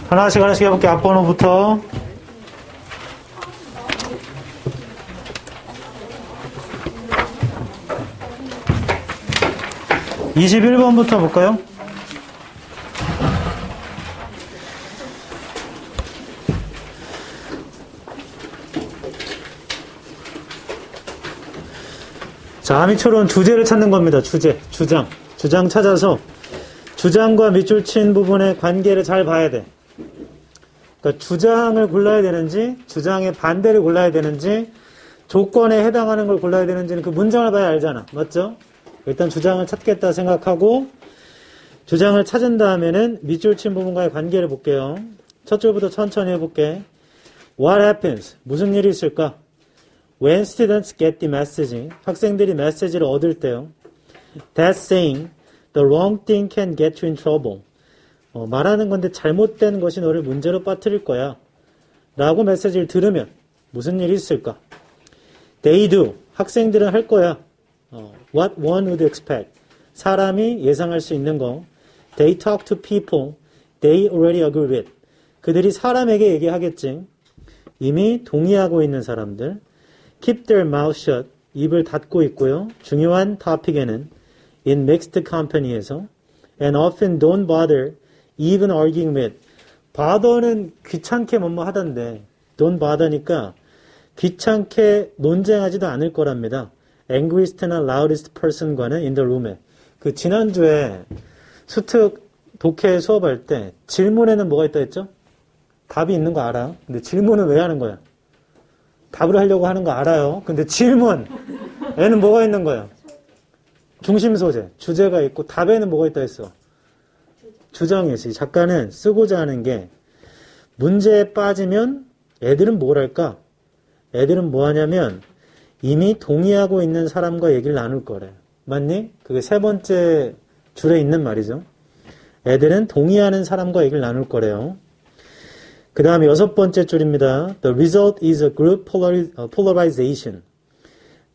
하나씩 해볼게요. 앞번호부터. (21번부터) 볼까요? 자, 아미처럼 주제를 찾는 겁니다. 주장 찾아서 주장과 밑줄 친 부분의 관계를 잘 봐야 돼. 그러니까 주장을 골라야 되는지, 주장의 반대를 골라야 되는지, 조건에 해당하는 걸 골라야 되는지는 그 문장을 봐야 알잖아. 맞죠? 일단 주장을 찾겠다 생각하고 주장을 찾은 다음에는 밑줄 친 부분과의 관계를 볼게요. 첫 줄부터 천천히 해볼게. What happens? 무슨 일이 있을까? When students get the message, 학생들이 메시지를 얻을 때요. That's saying the wrong thing can get you in trouble. 말하는 건데 잘못된 것이 너를 문제로 빠뜨릴 거야. 라고 메시지를 들으면 무슨 일이 있을까? They do. 학생들은 할 거야. What one would expect. 사람이 예상할 수 있는 거. They talk to people they already agree with. 그들이 사람에게 얘기하겠지. 이미 동의하고 있는 사람들. Keep their mouth shut. 입을 닫고 있고요. 중요한 토픽에는 in mixed company에서 and often don't bother even arguing with. bother는 귀찮게 뭐뭐 하던데 don't bother니까 귀찮게 논쟁하지도 않을 거랍니다. angriest나 loudest person과는 in the room에. 그 지난주에 수특 독해 수업할 때 질문에는 뭐가 있다 했죠? 답이 있는 거 알아. 근데 질문은 왜 하는 거야? 답을 하려고 하는 거 알아요. 근데 질문에는 뭐가 있는 거야? 중심 소재, 주제가 있고 답에는 뭐가 있다 했어? 주장이 있어. 작가는 쓰고자 하는 게 문제에 빠지면 애들은 뭘 할까? 애들은 뭐 하냐면 이미 동의하고 있는 사람과 얘기를 나눌 거래. 맞니? 그게 세 번째 줄에 있는 말이죠. 애들은 동의하는 사람과 얘기를 나눌 거래요. 그 다음에 여섯 번째 줄입니다. The result is a group polarization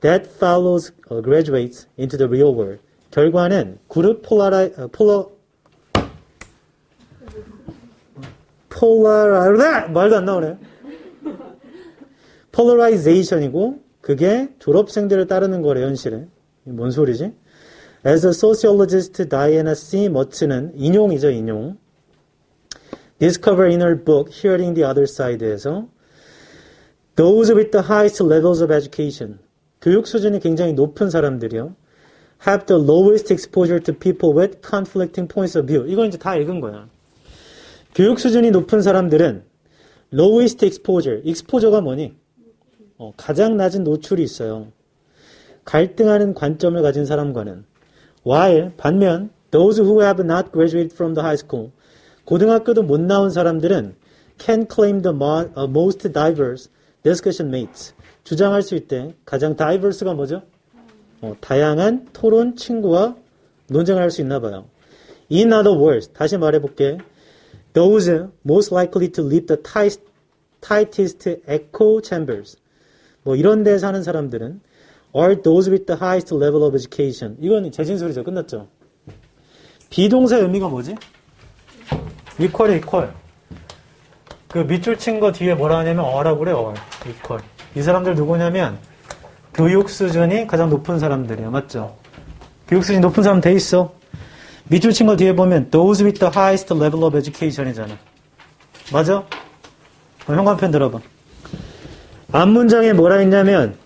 that follows graduates into the real world. 결과는 그룹 말도 안 나오네. polarization이고 그게 졸업생들을 따르는 거래, 현실에. 뭔 소리지? As a sociologist Diana C. Murt는 인용이죠, 인용. Discover in her book Hearing the Other Side에서 Those with the highest levels of education, 교육 수준이 굉장히 높은 사람들이요. Have the lowest exposure to people with conflicting points of view. 이건 이제 다 읽은 거야. 교육 수준이 높은 사람들은 lowest exposure, exposure가 뭐니? 가장 낮은 노출이 있어요. 갈등하는 관점을 가진 사람과는 while 반면 those who have not graduated from the high school, 고등학교도 못 나온 사람들은 can claim the most diverse discussion mates, 주장할 수 있대. 가장 diverse가 뭐죠? 다양한 토론 친구와 논쟁을 할 수 있나 봐요. In other words, 다시 말해볼게. Those most likely to leave the tightest echo chambers, 뭐 이런 데에 사는 사람들은 are those with the highest level of education. 이건 재진술이죠. 끝났죠. 비동사 의미가 뭐지? equal. 그 밑줄 친 거 뒤에 뭐라 하냐면 어라고 그래. equal. 이 사람들 누구냐면 교육 수준이 가장 높은 사람들이야. 맞죠? 교육 수준이 높은 사람 돼 있어. 밑줄 친 거 뒤에 보면 those with the highest level of education이잖아. 맞아? 현관편 들어봐. 앞문장에 뭐라 했냐면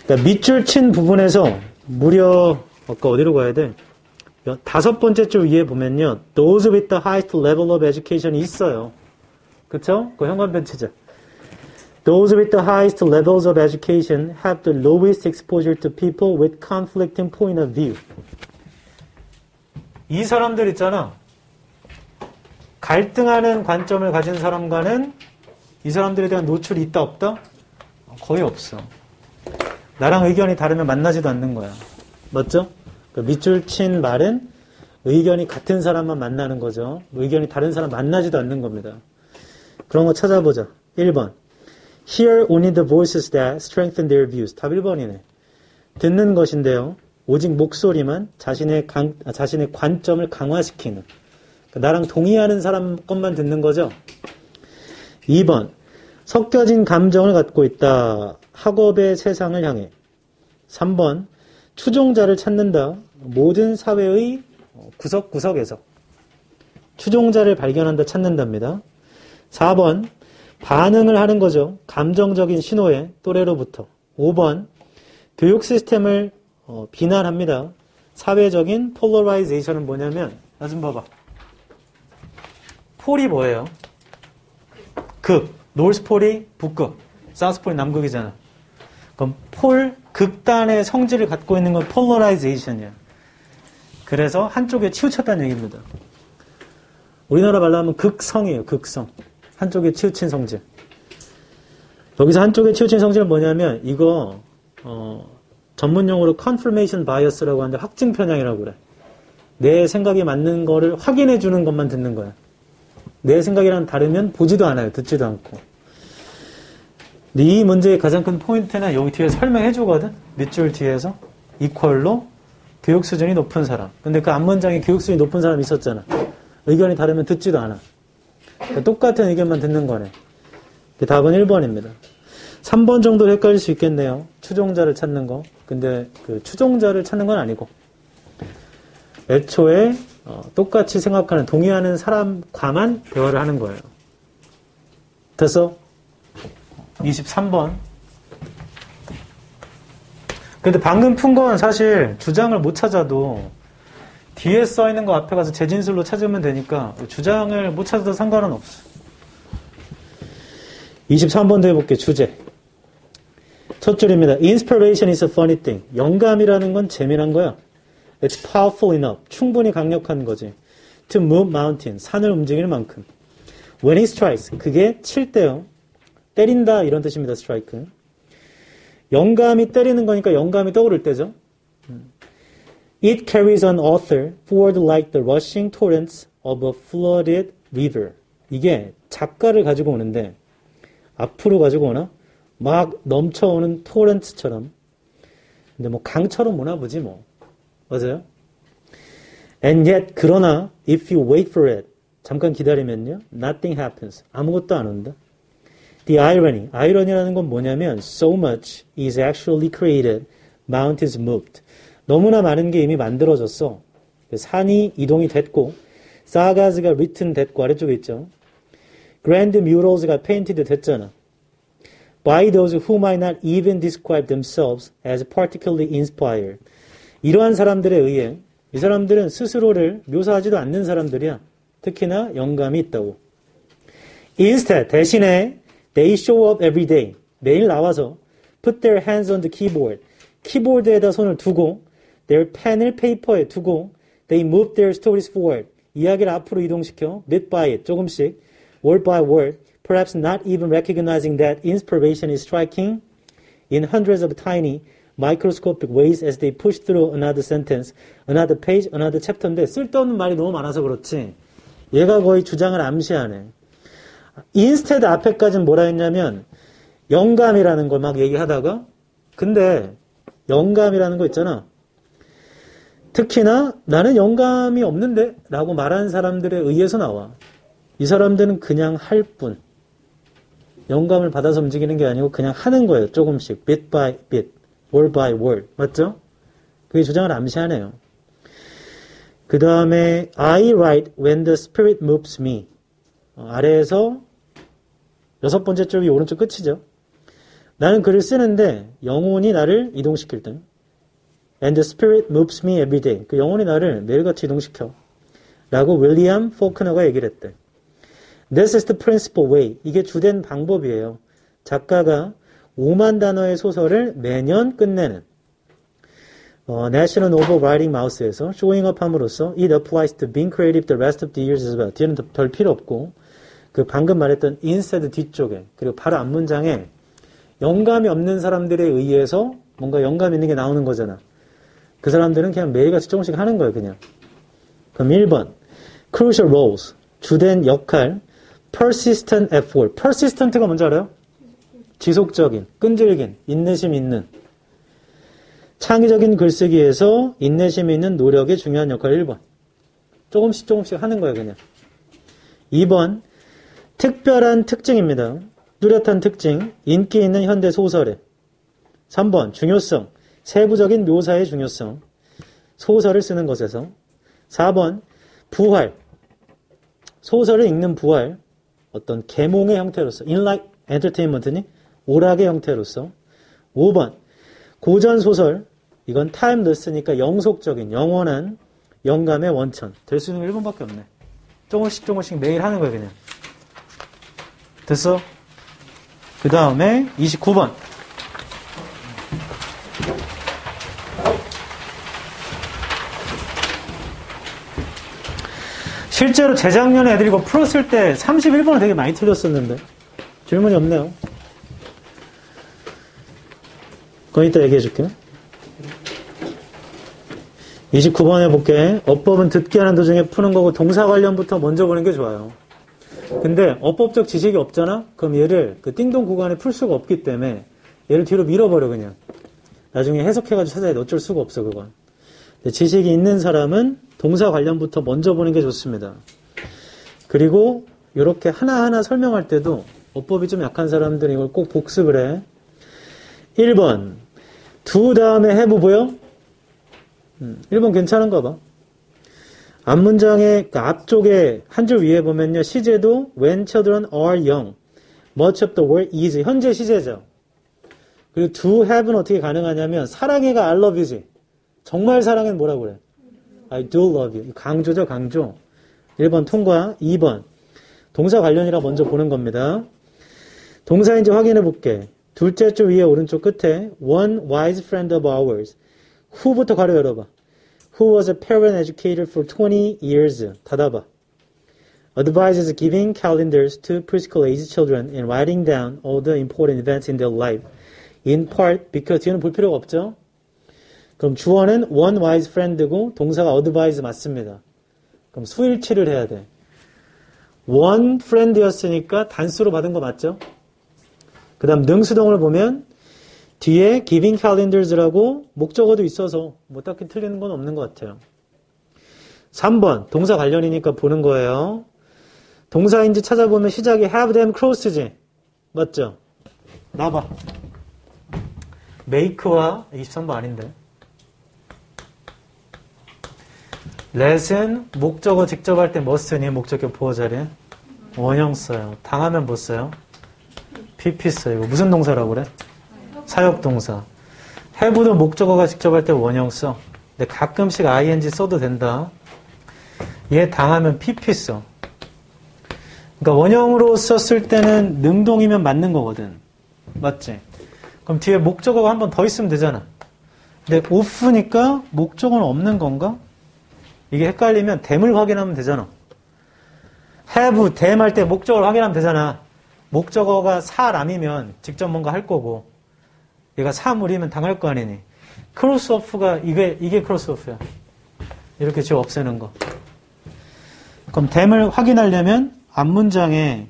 그러니까 밑줄 친 부분에서 무려 아까 어디로 가야 돼? 다섯 번째 줄 위에 보면요. Those with the highest level of education이 있어요. 그쵸? 그 현관편 치자. Those with the highest levels of education have the lowest exposure to people with conflicting point of view. 이 사람들 있잖아. 갈등하는 관점을 가진 사람과는 이 사람들에 대한 노출이 있다 없다? 거의 없어. 나랑 의견이 다르면 만나지도 않는 거야. 맞죠? 그 밑줄 친 말은 의견이 같은 사람만 만나는 거죠. 의견이 다른 사람 만나지도 않는 겁니다. 그런 거 찾아보자. 1번. Hear only the voices that strengthen their views. 답 1번이네. 듣는 것인데요. 오직 목소리만 자신의 관점을 강화시키는. 나랑 동의하는 사람 것만 듣는 거죠. 2번, 섞여진 감정을 갖고 있다. 학업의 세상을 향해. 3번, 추종자를 찾는다. 모든 사회의 구석구석에서. 추종자를 발견한다, 찾는답니다. 4번, 반응을 하는 거죠. 감정적인 신호에 또래로부터. 5번, 교육 시스템을 비난합니다. 사회적인 폴러라이제이션은 뭐냐면, 나 좀 봐봐. 폴이 뭐예요? 극. 노스폴이 북극. 사우스폴이 남극이잖아. 그럼 극단의 성질을 갖고 있는 건 폴러라이제이션이야. 그래서 한쪽에 치우쳤다는 얘기입니다. 우리나라 말로 하면 극성이에요. 극성. 한쪽에 치우친 성질. 여기서 한쪽에 치우친 성질은 뭐냐면 이거 전문용어로 confirmation bias라고 하는데 확증 편향이라고 그래. 내 생각이 맞는 거를 확인해 주는 것만 듣는 거야. 내 생각이랑 다르면 보지도 않아요. 듣지도 않고. 근데 이 문제의 가장 큰 포인트는 여기 뒤에 설명해 주거든. 밑줄 뒤에서 이퀄로 교육 수준이 높은 사람. 근데 그 앞문장에 교육 수준이 높은 사람이 있었잖아. 의견이 다르면 듣지도 않아. 그러니까 똑같은 의견만 듣는 거네. 답은 1번입니다. 3번 정도로 헷갈릴 수 있겠네요. 추종자를 찾는 거. 근데 그 추종자를 찾는 건 아니고 애초에 똑같이 생각하는, 동의하는 사람과만 대화를 하는 거예요. 됐어? 23번. 근데 방금 푼 건 사실 주장을 못 찾아도 뒤에 써 있는 거 앞에 가서 재진술로 찾으면 되니까 주장을 못 찾아도 상관은 없어. 23번도 해볼게. 주제. 첫 줄입니다. Inspiration is a funny thing. 영감이라는 건 재미난 거야. It's powerful enough. 충분히 강력한 거지. To move mountains. 산을 움직이는 만큼. When it strikes. 그게 칠 때요. 때린다 이런 뜻입니다. strike. 영감이 때리는 거니까 영감이 떠오를 때죠. It carries an author forward like the rushing torrents of a flooded river. 이게 작가를 가지고 오는데 앞으로 가지고 오나? 막 넘쳐오는 토렌트처럼. 근데 뭐 강처럼 오나 보지 뭐. 맞아요? And yet, 그러나 if you wait for it, 잠깐 기다리면요, nothing happens. 아무것도 안 온다. The irony, 아이러니라는 건 뭐냐면 so much is actually created, mountains moved. 너무나 많은 게 이미 만들어졌어. 산이 이동이 됐고, 사가즈가 written 됐고, 아래쪽에 있죠. Grand murals가 painted 됐잖아. By those who might not even describe themselves as particularly inspired. 이러한 사람들에 의해, 이 사람들은 스스로를 묘사하지도 않는 사람들이야. 특히나 영감이 있다고. Instead, 대신에 they show up every day. 매일 나와서 put their hands on the keyboard. 키보드에다 손을 두고 their pen을 페이퍼에 두고 they move their stories forward. 이야기를 앞으로 이동시켜 bit by it, 조금씩 word by word, perhaps not even recognizing that inspiration is striking in hundreds of tiny microscopic ways as they push through another sentence, another page, another chapter인데 쓸데없는 말이 너무 많아서 그렇지 얘가 거의 주장을 암시하네. instead 앞에까지는 뭐라 했냐면 영감이라는 걸 막 얘기하다가 근데 영감이라는 거 있잖아. 특히나 나는 영감이 없는데 라고 말하는 사람들에 의해서 나와. 이 사람들은 그냥 할 뿐. 영감을 받아서 움직이는 게 아니고 그냥 하는 거예요. 조금씩. bit by bit. word by word. 맞죠? 그게 주장을 암시하네요. 그 다음에 I write when the spirit moves me. 아래에서 6번째 줄이 오른쪽 끝이죠. 나는 글을 쓰는데 영혼이 나를 이동시킬 때. And the spirit moves me every day. 그 영혼이 나를 매일같이 이동시켜. 라고 윌리엄 포크너가 얘기를 했대. This is the principal way. 이게 주된 방법이에요. 작가가 5만 단어의 소설을 매년 끝내는 National Novel Writing Mouse에서 showing up 함으로써 it applies to being creative the rest of the years as well. 뒤에는 별 필요 없고 그 방금 말했던 instead 뒤쪽에 그리고 바로 앞문장에 영감이 없는 사람들에 의해서 뭔가 영감 있는 게 나오는 거잖아. 그 사람들은 그냥 매일같이 조금씩 하는 거예요. 그냥. 그럼 1번 crucial roles 주된 역할 persistent effort persistent가 뭔지 알아요? 지속적인, 끈질긴, 인내심 있는 창의적인 글쓰기에서 인내심 있는 노력의 중요한 역할 1번 조금씩 조금씩 하는 거예요, 그냥. 2번, 특별한 특징입니다. 뚜렷한 특징, 인기 있는 현대 소설에. 3번, 중요성, 세부적인 묘사의 중요성, 소설을 쓰는 것에서. 4번, 부활, 소설을 읽는 부활, 어떤 계몽의 형태로서, 인라이트 엔터테인먼트니 오락의 형태로서. 5번, 고전 소설, 이건 타임레스니까 영속적인, 영원한 영감의 원천. 될 수 있는 건 1번밖에 없네. 조금씩 조금씩 매일 하는 거예요, 그냥. 됐어? 그 다음에 29번. 실제로 재작년에 애들이 이거 풀었을 때 31번은 되게 많이 틀렸었는데 질문이 없네요. 그건 이따 얘기해 줄게요. 29번 해볼게. 어법은 듣기 하는 도중에 푸는 거고 동사 관련부터 먼저 보는 게 좋아요. 근데 어법적 지식이 없잖아? 그럼 얘를 그 띵동 구간에 풀 수가 없기 때문에 얘를 뒤로 밀어버려 그냥. 나중에 해석해가지고 찾아야 돼. 어쩔 수가 없어 그건. 근데 지식이 있는 사람은 동사 관련부터 먼저 보는 게 좋습니다. 그리고 이렇게 하나하나 설명할 때도 어법이 좀 약한 사람들은 이걸 꼭 복습을 해. 1번 do 다음에 have 보여? 1번 괜찮은가 봐. 앞문장의 그 앞쪽에 한 줄 위에 보면요. 시제도 when children are young. much of the world is. 현재 시제죠. 그리고 do have는 어떻게 가능하냐면 사랑해가 I love you지. 정말 사랑해는 뭐라고 그래? I do love you. 강조죠, 강조. 1번 통과. 2번 동사 관련이라 먼저 보는 겁니다. 동사인지 확인해 볼게. 둘째 줄 위에 오른쪽 끝에 one wise friend of ours. who부터 가로 열어봐. Who was a parent educator for 20 years. 닫아봐. Advises giving calendars to preschool age children and writing down all the important events in their life. In part because 뒤에는 볼 필요가 없죠. 그럼 주어는 one wise friend고 동사가 advise 맞습니다. 그럼 수일치를 해야 돼. one friend였으니까 단수로 받은 거 맞죠? 그 다음 능수동을 보면 뒤에 giving calendars라고 목적어도 있어서 뭐 딱히 틀리는 건 없는 것 같아요. 3번 동사 관련이니까 보는 거예요. 동사인지 찾아보면 시작이 have them close지. 맞죠? 나봐. make와 23번 아닌데. let은 목적어 직접 할 때 뭐 쓰니? 목적격 보호 자리에 원형 써요. 당하면 뭐 써요? pp 써요. 이거 무슨 동사라고 그래? 사역동사. have도 목적어가 직접 할 때 원형 써. 근데 가끔씩 ing 써도 된다. 얘 당하면 pp 써. 그러니까 원형으로 썼을 때는 능동이면 맞는 거거든. 맞지? 그럼 뒤에 목적어가 한 번 더 있으면 되잖아. 근데 off니까 목적어는 없는 건가? 이게 헷갈리면 댐을 확인하면 되잖아. have, 댐 할 때 목적어를 확인하면 되잖아. 목적어가 사람이면 직접 뭔가 할 거고 얘가 사물이면 당할 거 아니니. 크로스오프가 이게 크로스오프야. 이렇게 지워 없애는 거. 그럼 댐을 확인하려면 앞문장에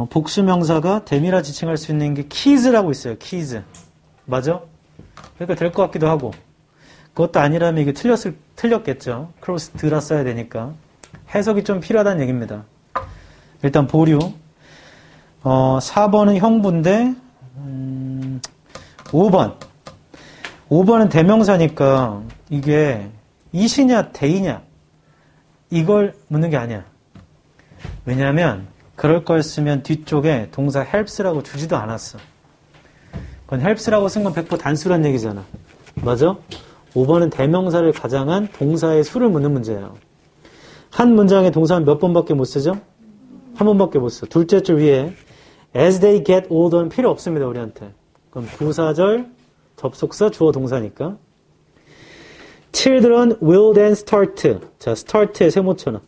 복수명사가 댐이라 지칭할 수 있는 게 keys라고 있어요. keys. 맞아? 그러니까 될 것 같기도 하고. 그것도 아니라면 이게 틀렸겠죠. 크로스 드라 써야 되니까. 해석이 좀 필요하다는 얘기입니다. 일단 보류. 4번은 형부인데 5번. 5번은 대명사니까 이게 이시냐 대이냐 이걸 묻는 게 아니야. 왜냐하면 그럴 걸 쓰면 뒤쪽에 동사 helps라고 주지도 않았어. 그건 helps라고 쓴 건 100% 단수란 얘기잖아. 맞아? 5번은 대명사를 가장한 동사의 수를 묻는 문제예요. 한 문장에 동사는 몇 번밖에 못 쓰죠? 한 번밖에 못 써. 둘째 줄 위에 as they get older는 필요 없습니다. 우리한테. 그럼 부사절, 접속사, 주어, 동사니까. Children will then start. 자, start의 세모처럼.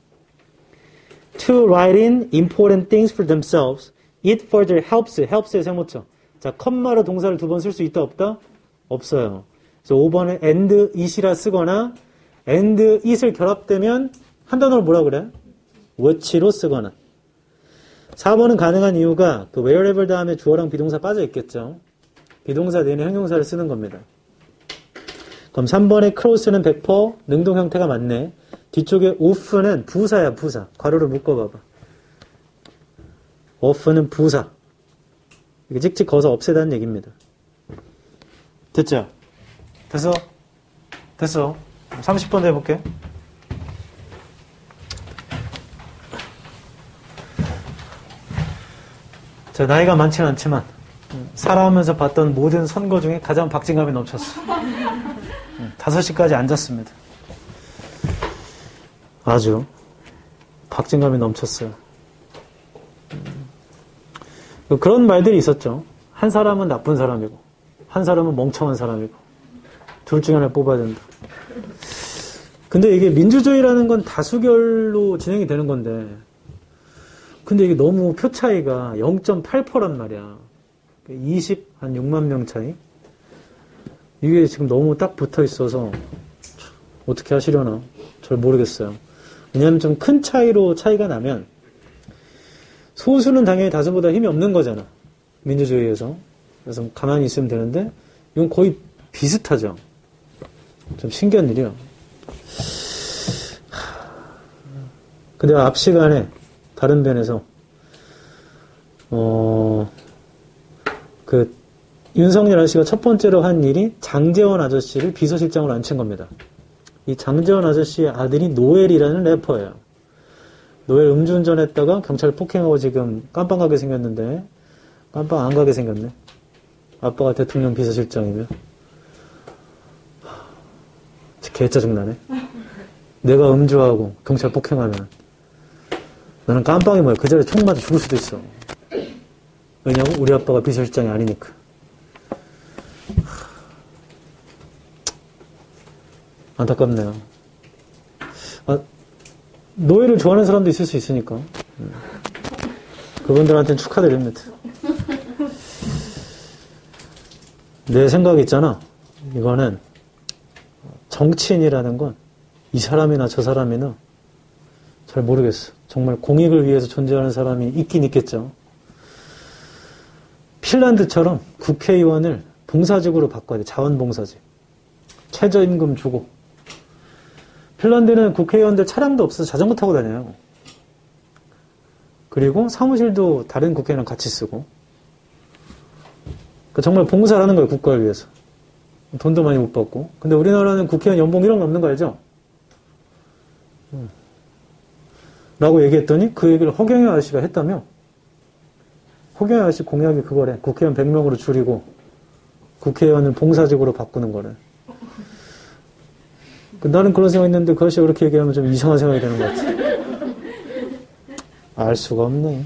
To write in important things for themselves. It further helps의 세모처럼. 자, 컴마로 동사를 두 번 쓸 수 있다 없다? 없어요. 그래서 5번은 and it이라 쓰거나 and it을 결합되면 한 단어를 뭐라 그래? what로 쓰거나. 4번은 가능한 이유가 그 wherever 다음에 주어랑 비동사 빠져 있겠죠. 비동사 내내 형용사를 쓰는 겁니다. 그럼 3번의 크로스는 100% 능동 형태가 맞네. 뒤쪽에 of는 부사야, 부사. 괄호로 묶어봐봐. of는 부사. 이게 찍찍 거서 없애다는 얘기입니다. 됐죠? 됐어? 됐어. 30번 더 해볼게. 저 나이가 많지는 않지만 살아오면서 봤던 모든 선거 중에 가장 박진감이 넘쳤어. 5시까지 앉았습니다. 아주 박진감이 넘쳤어요. 그런 말들이 있었죠. 한 사람은 나쁜 사람이고 한 사람은 멍청한 사람이고 둘 중에 하나를 뽑아야 된다. 근데 이게 민주주의라는 건 다수결로 진행이 되는 건데 근데 이게 너무 표 차이가 0.8%란 말이야. 한 6만 명 차이? 이게 지금 너무 딱 붙어 있어서 어떻게 하시려나? 잘 모르겠어요. 왜냐하면 좀 큰 차이로 차이가 나면 소수는 당연히 다수보다 힘이 없는 거잖아. 민주주의에서. 그래서 가만히 있으면 되는데 이건 거의 비슷하죠. 좀 신기한 일이야. 근데 앞 시간에 다른 변에서 윤석열 아저씨가 첫 번째로 한 일이 장제원 아저씨를 비서실장으로 앉힌 겁니다. 이 장제원 아저씨의 아들이 노엘이라는 래퍼예요. 노엘 음주운전했다가 경찰 폭행하고 지금 깜빵 가게 생겼는데 깜빵 안 가게 생겼네. 아빠가 대통령 비서실장이면 개 짜증나네. 내가 음주하고 경찰 폭행하면 너는 깜빵이 뭐야. 그 자리에 총 맞아 죽을 수도 있어. 왜냐고? 우리 아빠가 비서실장이 아니니까. 안타깝네요. 노예를 좋아하는 사람도 있을 수 있으니까. 그분들한테는 축하드립니다. 내 생각이 있잖아. 이거는 정치인이라는 건 이 사람이나 저 사람이나 잘 모르겠어. 정말 공익을 위해서 존재하는 사람이 있긴 있겠죠. 핀란드처럼 국회의원을 봉사직으로 바꿔야 돼. 자원봉사직. 최저임금 주고. 핀란드는 국회의원들 차량도 없어서 자전거 타고 다녀요. 그리고 사무실도 다른 국회의원랑 같이 쓰고. 그러니까 정말 봉사를 하는 거예요. 국가를 위해서. 돈도 많이 못 받고. 근데 우리나라는 국회의원 연봉 1억 넘는 거 알죠? 라고 얘기했더니 그 얘기를 허경영 아저씨가 했다며. 허경영 아저씨 공약이 그거래. 국회의원 100명으로 줄이고 국회의원을 봉사직으로 바꾸는 거래. 나는 그런 생각했는데 그 아저씨가 그렇게 얘기하면 좀 이상한 생각이 드는 것 같아. 알 수가 없네.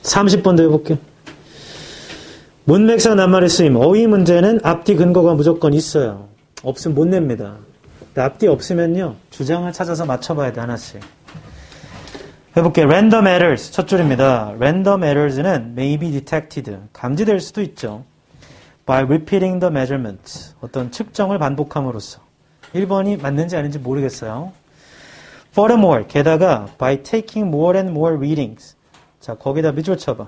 30번 더 해볼게. 문맥상 낱말의 쓰임. 어휘 문제는 앞뒤 근거가 무조건 있어요. 없으면 못 냅니다. 앞뒤 없으면요. 주장을 찾아서 맞춰봐야 돼. 하나씩. 해볼게. Random errors. 첫 줄입니다. Random errors는 may be detected. 감지될 수도 있죠. By repeating the measurement. 어떤 측정을 반복함으로써. 1번이 맞는지 아닌지 모르겠어요. Furthermore. 게다가 by taking more and more readings. 자, 거기다 밑줄 쳐봐.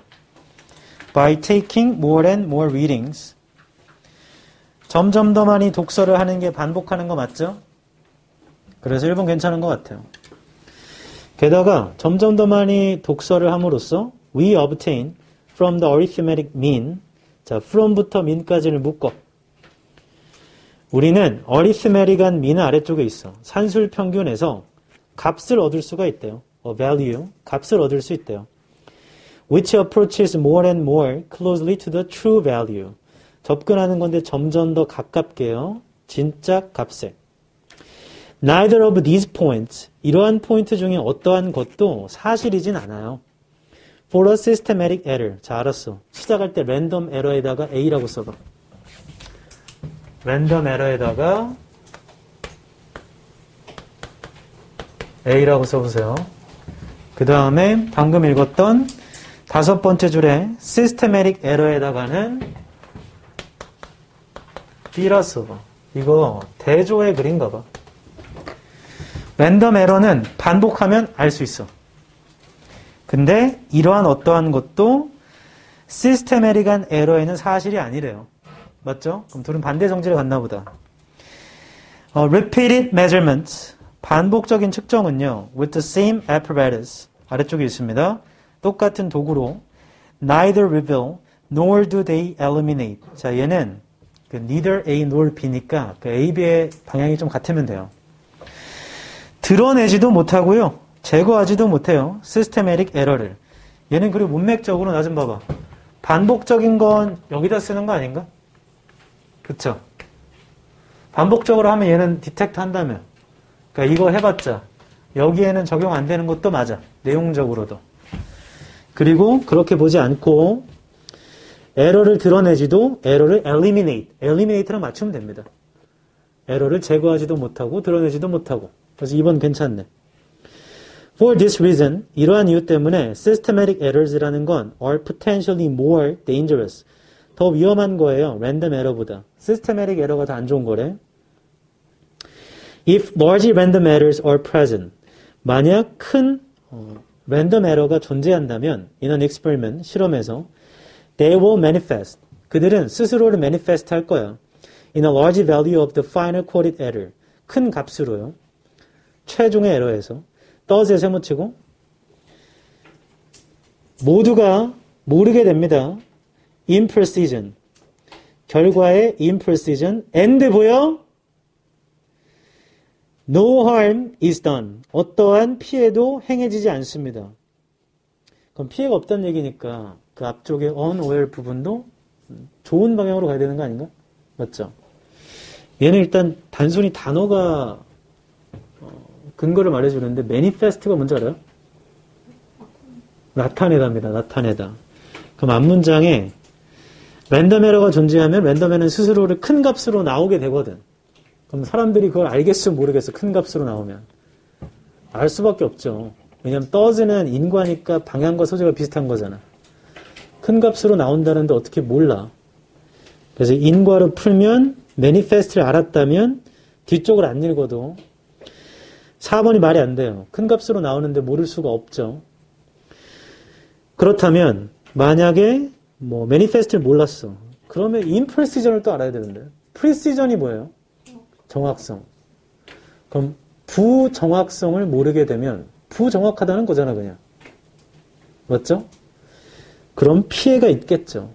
By taking more and more readings. 점점 더 많이 독서를 하는 게 반복하는 거 맞죠? 그래서 1번 괜찮은 것 같아요. 게다가 점점 더 많이 독서를 함으로써 we obtain from the arithmetic mean. 자, from부터 mean까지를 묶어. 우리는 arithmetic한 mean은 아래쪽에 있어. 산술 평균에서 값을 얻을 수가 있대요. value, 값을 얻을 수 있대요. Which approaches more and more closely to the true value. 접근하는 건데 점점 더 가깝게요. 진짜 값에. Neither of these points. 이러한 포인트 중에 어떠한 것도 사실이진 않아요. For a systematic error. 자, 알았어. 시작할 때 random error에다가 A라고 써봐. random error에다가 A라고 써보세요. 그 다음에 방금 읽었던 5번째 줄에 systematic error에다가는 B라 써봐. 이거 대조의 글인가 봐. 랜덤 에러는 반복하면 알 수 있어. 근데 이러한 어떠한 것도 시스테메릭한 에러에는 사실이 아니래요. 맞죠? 그럼 둘은 반대 성질에 갔나 보다. Repeated measurements. 반복적인 측정은요. With the same apparatus. 아래쪽에 있습니다. 똑같은 도구로 neither reveal nor do they eliminate. 자, 얘는 그 neither A nor B니까 그 A, B의 방향이 좀 같으면 돼요. 드러내지도 못하고요. 제거하지도 못해요. systematic error를. 얘는 그리고 문맥적으로 나 좀 봐봐. 반복적인 건 여기다 쓰는 거 아닌가? 그쵸? 반복적으로 하면 얘는 디텍트 한다며. 그러니까 이거 해봤자 여기에는 적용 안 되는 것도 맞아. 내용적으로도. 그리고 그렇게 보지 않고 에러를 드러내지도 에러를 eliminate랑 맞추면 됩니다. 에러를 제거하지도 못하고 드러내지도 못하고. 그래서 2번 괜찮네. For this reason, 이러한 이유 때문에 systematic errors라는 건 are potentially more dangerous. 더 위험한 거예요. random error보다. systematic error가 더 안 좋은 거래. If large random errors are present. 만약 큰 random error가 존재한다면 in an experiment, 실험에서 they will manifest. 그들은 스스로를 manifest 할 거야. In a large value of the final quoted error. 큰 값으로요. 최종의 에러에서. does에 세모치고 모두가 모르게 됩니다. imprecision. 결과의 imprecision and 보여? No harm is done. 어떠한 피해도 행해지지 않습니다. 그럼 피해가 없다는 얘기니까 그 앞쪽에 unaware 부분도 좋은 방향으로 가야 되는 거 아닌가? 맞죠? 얘는 일단 단순히 단어가 근거를 말해주는데 manifest가 뭔지 알아요? 나타내다입니다. 나타내다. 그럼 앞문장에 랜덤 에러가 존재하면 랜덤 에러는 스스로를 큰 값으로 나오게 되거든. 그럼 사람들이 그걸 알겠어 모르겠어. 큰 값으로 나오면. 알 수밖에 없죠. 왜냐하면 does는 인과니까 방향과 소재가 비슷한 거잖아. 큰 값으로 나온다는데 어떻게 몰라. 그래서 인과로 풀면 manifest를 알았다면 뒤쪽을 안 읽어도 4번이 말이 안 돼요. 큰 값으로 나오는데 모를 수가 없죠. 그렇다면 만약에 manifest를 몰랐어. 그러면 imprecision을 또 알아야 되는데. precision이 뭐예요? 정확성. 그럼 부정확성을 모르게 되면 부정확하다는 거잖아 그냥. 맞죠? 그럼 피해가 있겠죠.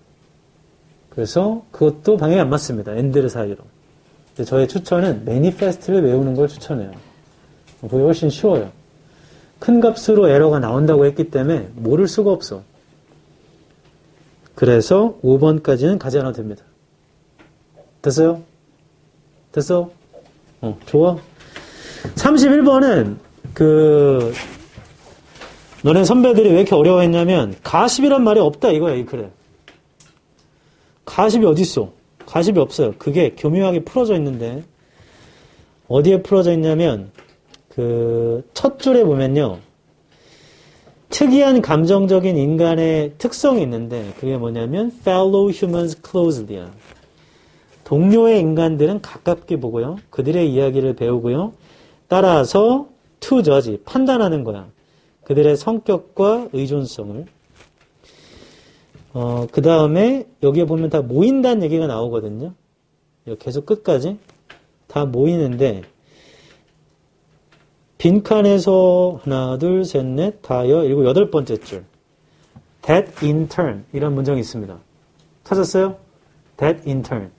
그래서 그것도 방향이 안 맞습니다. 엔드를 사이로. 저의 추천은 manifest를 외우는 걸 추천해요. 그게 훨씬 쉬워요. 큰 값으로 에러가 나온다고 했기 때문에 모를 수가 없어. 그래서 5번까지는 가지 않아도 됩니다. 됐어요? 됐어? 좋아. 31번은 너네 선배들이 왜 이렇게 어려워했냐면 가십이란 말이 없다 이거야 이 글에. 가십이 어딨어? 가십이 없어요. 그게 교묘하게 풀어져 있는데 어디에 풀어져 있냐면 첫 줄에 보면요. 특이한 감정적인 인간의 특성이 있는데 그게 뭐냐면 fellow humans closely야. 동료의 인간들은 가깝게 보고요. 그들의 이야기를 배우고요. 따라서 to judge, 판단하는 거야. 그들의 성격과 의존성을. 그 다음에 여기에 보면 다 모인다는 얘기가 나오거든요. 계속 끝까지 다 모이는데 빈칸에서 하나, 둘, 셋, 넷, 다여, 일곱, 8번째 줄. That in turn 이런 문장이 있습니다. 찾았어요? That in turn.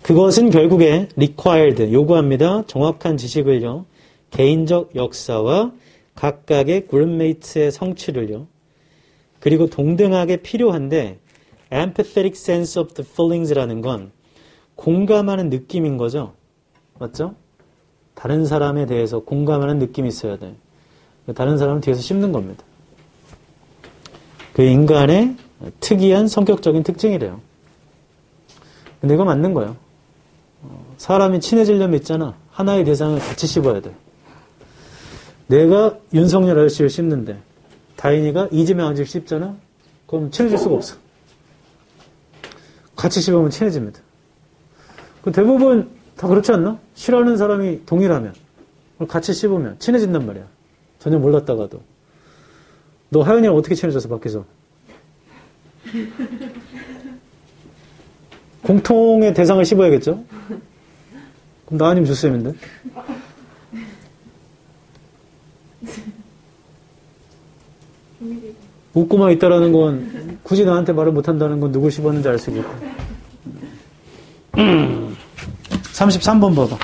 그것은 결국에 required, 요구합니다. 정확한 지식을요. 개인적 역사와 각각의 그룹메이트의 성취를요. 그리고 동등하게 필요한데 empathetic sense of the feelings라는 건 공감하는 느낌인 거죠. 맞죠? 다른 사람에 대해서 공감하는 느낌이 있어야 돼. 다른 사람을 뒤에서 씹는 겁니다. 그 인간의 특이한 성격적인 특징이래요. 근데 이거 맞는 거예요. 사람이 친해지려면 있잖아. 하나의 대상을 같이 씹어야 돼. 내가 윤석열 아저씨를 씹는데 다인이가 이재명 아저씨를 씹잖아? 그럼 친해질 수가 없어. 같이 씹으면 친해집니다. 대부분 다 그렇지 않나? 싫어하는 사람이 동일하면 같이 씹으면 친해진단 말이야. 전혀 몰랐다가도. 너 하연이랑 어떻게 친해졌어 밖에서? 공통의 대상을 씹어야겠죠? 그럼 나 아니면 주쌤인데? 웃고만 있다라는 건 굳이 나한테 말을 못한다는 건 누구 씹었는지 알 수 있겠고. 33번 봐봐.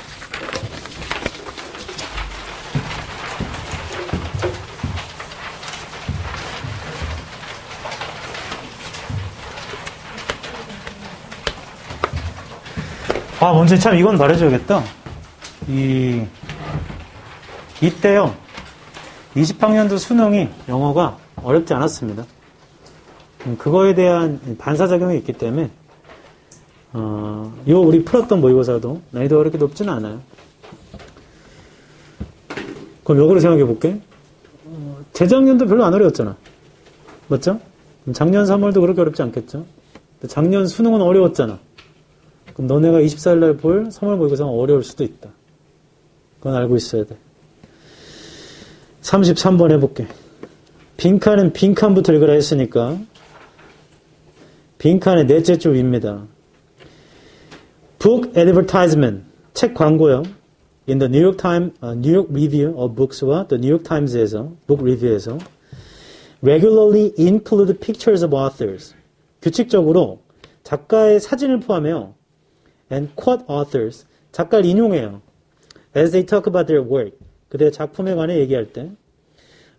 먼저 참 이건 말해줘야겠다. 이때요. 20학년도 수능이 영어가 어렵지 않았습니다. 그거에 대한 반사작용이 있기 때문에 우리 풀었던 모의고사도 난이도가 그렇게 높지는 않아요. 그럼 역으로 생각해 볼게. 재작년도 별로 안 어려웠잖아. 맞죠? 작년 3월도 그렇게 어렵지 않겠죠? 작년 수능은 어려웠잖아. 그럼 너네가 24일날 볼 3월 모의고사는 어려울 수도 있다. 그건 알고 있어야 돼. 33번 해볼게. 빈칸은 빈칸부터 읽으라 했으니까 빈칸의 넷째 줄 위입니다. Book advertisement, 책 광고요. In the New York Review of Books와 The New York Times에서 Book Review에서 regularly include pictures of authors. 규칙적으로 작가의 사진을 포함해요. And quote authors, 작가를 인용해요. As they talk about their work, 그들의 작품에 관해 얘기할 때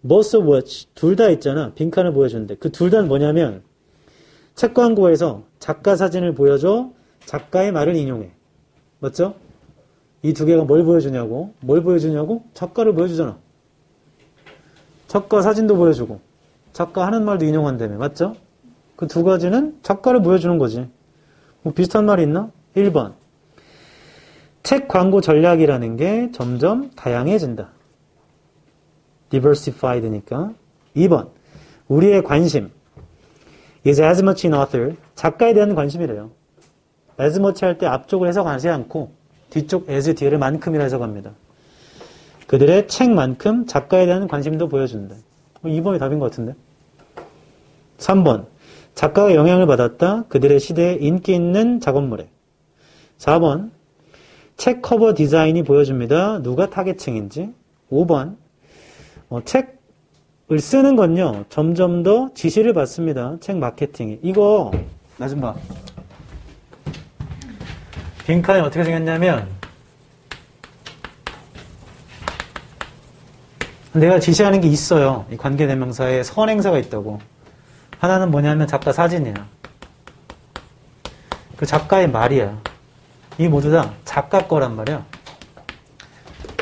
both of which, 둘 다 있잖아. 빈칸을 보여주는데 그 둘 다는 뭐냐면 책 광고에서 작가 사진을 보여줘 작가의 말을 인용해. 맞죠? 이 두 개가 뭘 보여주냐고? 작가를 보여주잖아. 작가 사진도 보여주고 작가 하는 말도 인용한다며. 맞죠? 그 두 가지는 작가를 보여주는 거지. 뭐 비슷한 말이 있나? 1번. 책 광고 전략이라는 게 점점 다양해진다. diversified니까. 2번. 우리의 관심. is as much in author. 작가에 대한 관심이래요. as much 할 때 앞쪽을 해석하지 않고 뒤쪽 as 뒤를 만큼이라 해석합니다. 그들의 책만큼 작가에 대한 관심도 보여준다. 2번이 답인 것 같은데. 3번. 작가가 영향을 받았다. 그들의 시대에 인기 있는 작업물에. 4번. 책 커버 디자인이 보여줍니다. 누가 타겟층인지. 5번. 책을 쓰는 건요. 점점 더 지시를 받습니다. 책 마케팅이. 이거 나 좀 봐. 빈칸이 어떻게 생겼냐면 내가 지시하는 게 있어요. 이 관계대명사에 선행사가 있다고. 하나는 뭐냐면 작가 사진이야. 그 작가의 말이야. 이 모두 다 작가 거란 말이야.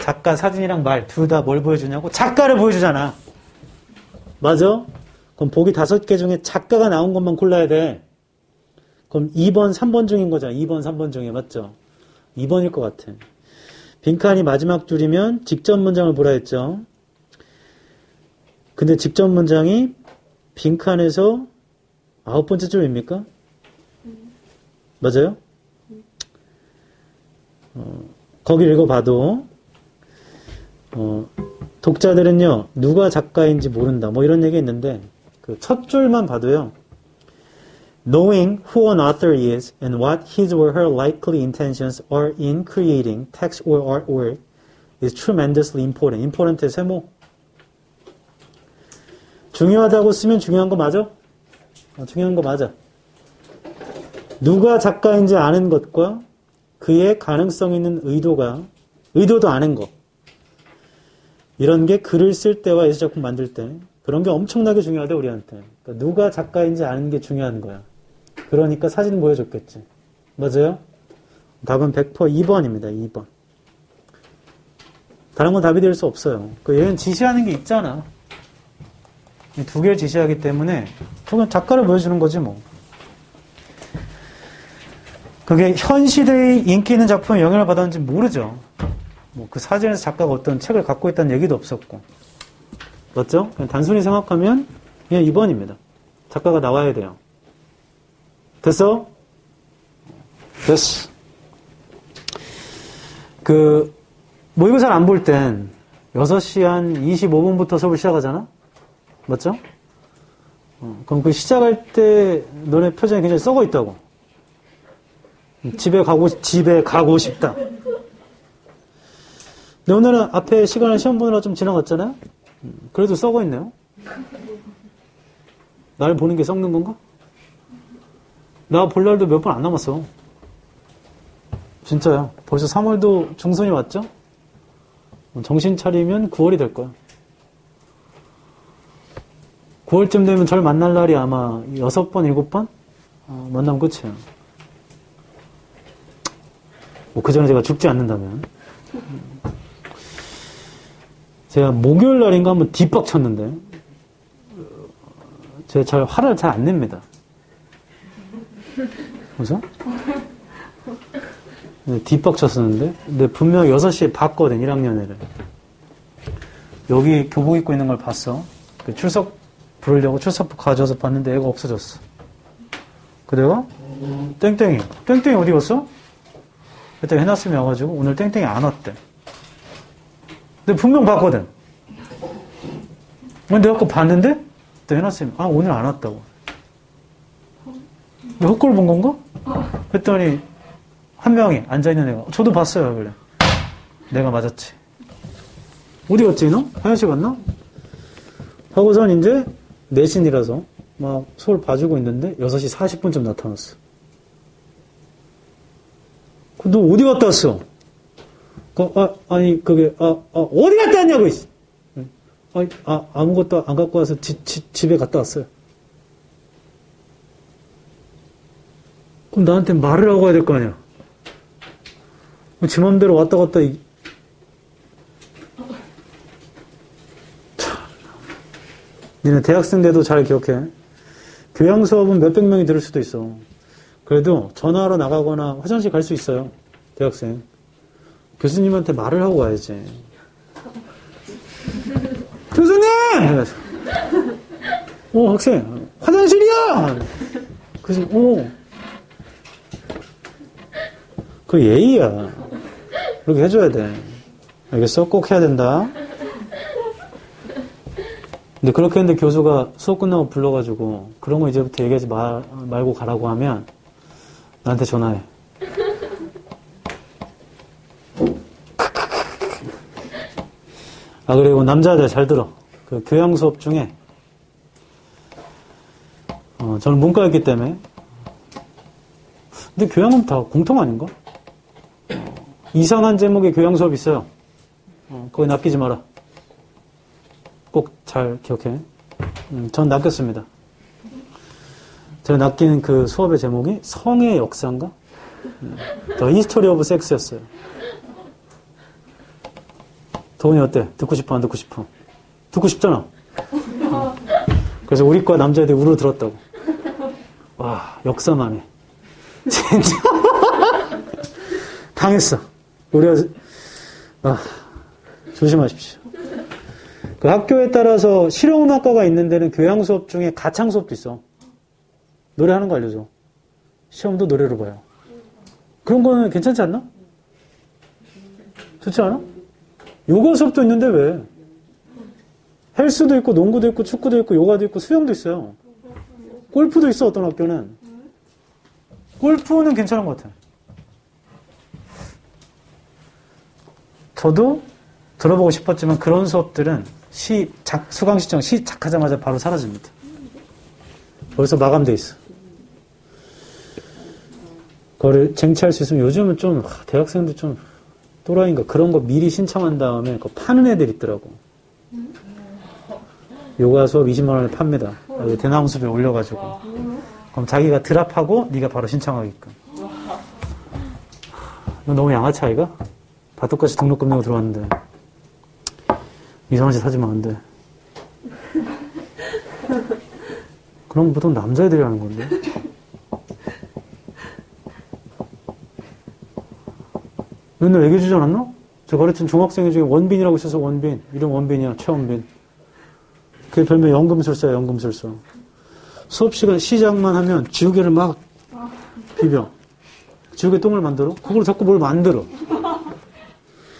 작가 사진이랑 말 둘 다 뭘 보여주냐고? 작가를 보여주잖아. 맞아? 그럼 보기 5개 중에 작가가 나온 것만 골라야 돼. 그럼 2번, 3번 중인 거잖아. 2번, 3번 중에. 맞죠? 2번일 것 같아. 빈칸이 마지막 줄이면 직접 문장을 보라 했죠. 근데 직접 문장이 빈칸에서 9번째 줄입니까? 맞아요? 거기를 읽어봐도 독자들은요 누가 작가인지 모른다 뭐 이런 얘기 있는데 그 첫 줄만 봐도요 knowing who an author is and what his or her likely intentions are in creating text or artwork is tremendously important. important의 세모. 중요하다고 쓰면 중요한 거 맞아? 중요한 거 맞아. 누가 작가인지 아는 것과 그의 가능성 있는 의도도 아는 것. 이런 게 글을 쓸 때와 예술작품 만들 때 그런 게 엄청나게 중요하다 우리한테. 그러니까 누가 작가인지 아는 게 중요한 거야. 그러니까 사진 보여줬겠지. 맞아요? 답은 100% 2번입니다. 2번. 다른 건 답이 될 수 없어요. 얘는 지시하는 게 있잖아. 이 두 개를 지시하기 때문에 그건 작가를 보여주는 거지 뭐. 그게 현 시대의 인기 있는 작품에 영향을 받았는지 모르죠. 뭐 그 사진에서 작가가 어떤 책을 갖고 있다는 얘기도 없었고. 맞죠? 그냥 단순히 생각하면 그냥 2번입니다. 작가가 나와야 돼요. 됐어? 됐어. 모의고사를 안 볼 땐 6시 한 25분부터 수업을 시작하잖아? 맞죠? 그럼 그 시작할 때 너네 표정이 굉장히 썩어 있다고. 집에 가고 싶다. 근데 오늘은 앞에 시간을 시험 보느라 좀 지나갔잖아요? 그래도 썩어 있네요. 날 보는 게 썩는 건가? 나 볼 날도 몇 번 안 남았어. 진짜야. 벌써 3월도 중순이 왔죠? 정신 차리면 9월이 될 거야. 9월쯤 되면 절 만날 날이 아마 6번, 7번? 만나면 끝이에요. 그 전에 제가 죽지 않는다면. 제가 목요일 날인가 한번 뒷박 쳤는데, 제가 화를 잘 안 냅니다. 그죠? 뒷박 쳤었는데, 근데 분명 6시에 봤거든, 1학년애를. 여기 교복 입고 있는 걸 봤어. 출석 부르려고 출석부 가져와서 봤는데 애가 없어졌어. 그래가 땡땡이 어디 갔어? 그때 해놨으면 와가지고 오늘 땡땡이 안 왔대. 근데 분명 봤거든. 근데 아까 봤는데 또 해놨으면 오늘 안 왔다고. 헛걸 본 건가? 그랬더니 한 명이 앉아있는 애가 저도 봤어요. 그래. 내가 맞았지. 어디 갔지 너? 화장실 갔나? 하고선 이제 내신이라서 막 서울 봐주고 있는데 6시 40분쯤 나타났어. 너 어디 갔다 왔어? 어디 갔다 왔냐고, 이씨. 아무것도 안 갖고 와서 집에 갔다 왔어요. 그럼 나한테 말을 하고 가야 될 거 아니야. 지 맘대로 왔다 갔다, 니네 대학생 돼도 잘 기억해. 교양 수업은 몇백 명이 들을 수도 있어. 그래도 전화하러 나가거나 화장실 갈 수 있어요. 대학생. 교수님한테 말을 하고 가야지. 교수님! 학생, 화장실이야! 그래서, 그 예의야. 그렇게 해줘야 돼. 알겠어? 꼭 해야 된다. 근데 그렇게 했는데 교수가 수업 끝나고 불러가지고 그런 거 이제부터 얘기하지 말고 가라고 하면 나한테 전화해. 그리고 남자들 잘 들어. 그 교양 수업 중에 저는 문과였기 때문에 근데 교양은 다 공통 아닌가? 이상한 제목의 교양 수업 있어요. 거기 낚이지 마라. 꼭 잘 기억해. 전 낚였습니다. 제가 낚인 그 수업의 제목이 성의 역사인가? The History of Sex였어요. 도훈이 어때? 듣고 싶어, 안 듣고 싶어? 듣고 싶잖아. 그래서 우리 과 남자애들이 우르르 들었다고. 와, 역사만 해. 진짜. 당했어. 우리가, 조심하십시오. 그 학교에 따라서 실용음악과가 있는 데는 교양 수업 중에 가창 수업도 있어. 노래하는 거 알려줘. 시험도 노래로 봐요. 그런 거는 괜찮지 않나? 좋지 않아? 요가 수업도 있는데 왜? 헬스도 있고 농구도 있고 축구도 있고 요가도 있고 수영도 있어요. 골프도 있어 어떤 학교는. 골프는 괜찮은 것 같아요. 저도 들어보고 싶었지만 그런 수업들은 수강 시청 시작하자마자 바로 사라집니다. 벌써 마감돼 있어. 그거를 쟁취할 수 있으면 요즘은 좀 대학생들 좀 또라이인가 그런 거 미리 신청한 다음에 그거 파는 애들 있더라고. 요가 수업 20만 원에 팝니다. 대나무 숲에 올려가지고. 그럼 자기가 드랍하고 네가 바로 신청하게끔. 이거 너무 양아치 아이가? 바둑까지 등록금 내고 들어왔는데 이상한 짓 하지면 안 돼. 그럼 보통 남자애들이 하는 건데. 맨날 얘기해주지 않았나? 저 가르친 중학생 중에 원빈이라고 있어서 원빈. 이름 원빈이야. 최원빈. 그게 별명 연금술사야. 연금술사. 수업시간 시작만 하면 지우개를 막 비벼. 지우개 똥을 만들어? 그걸 자꾸 뭘 만들어.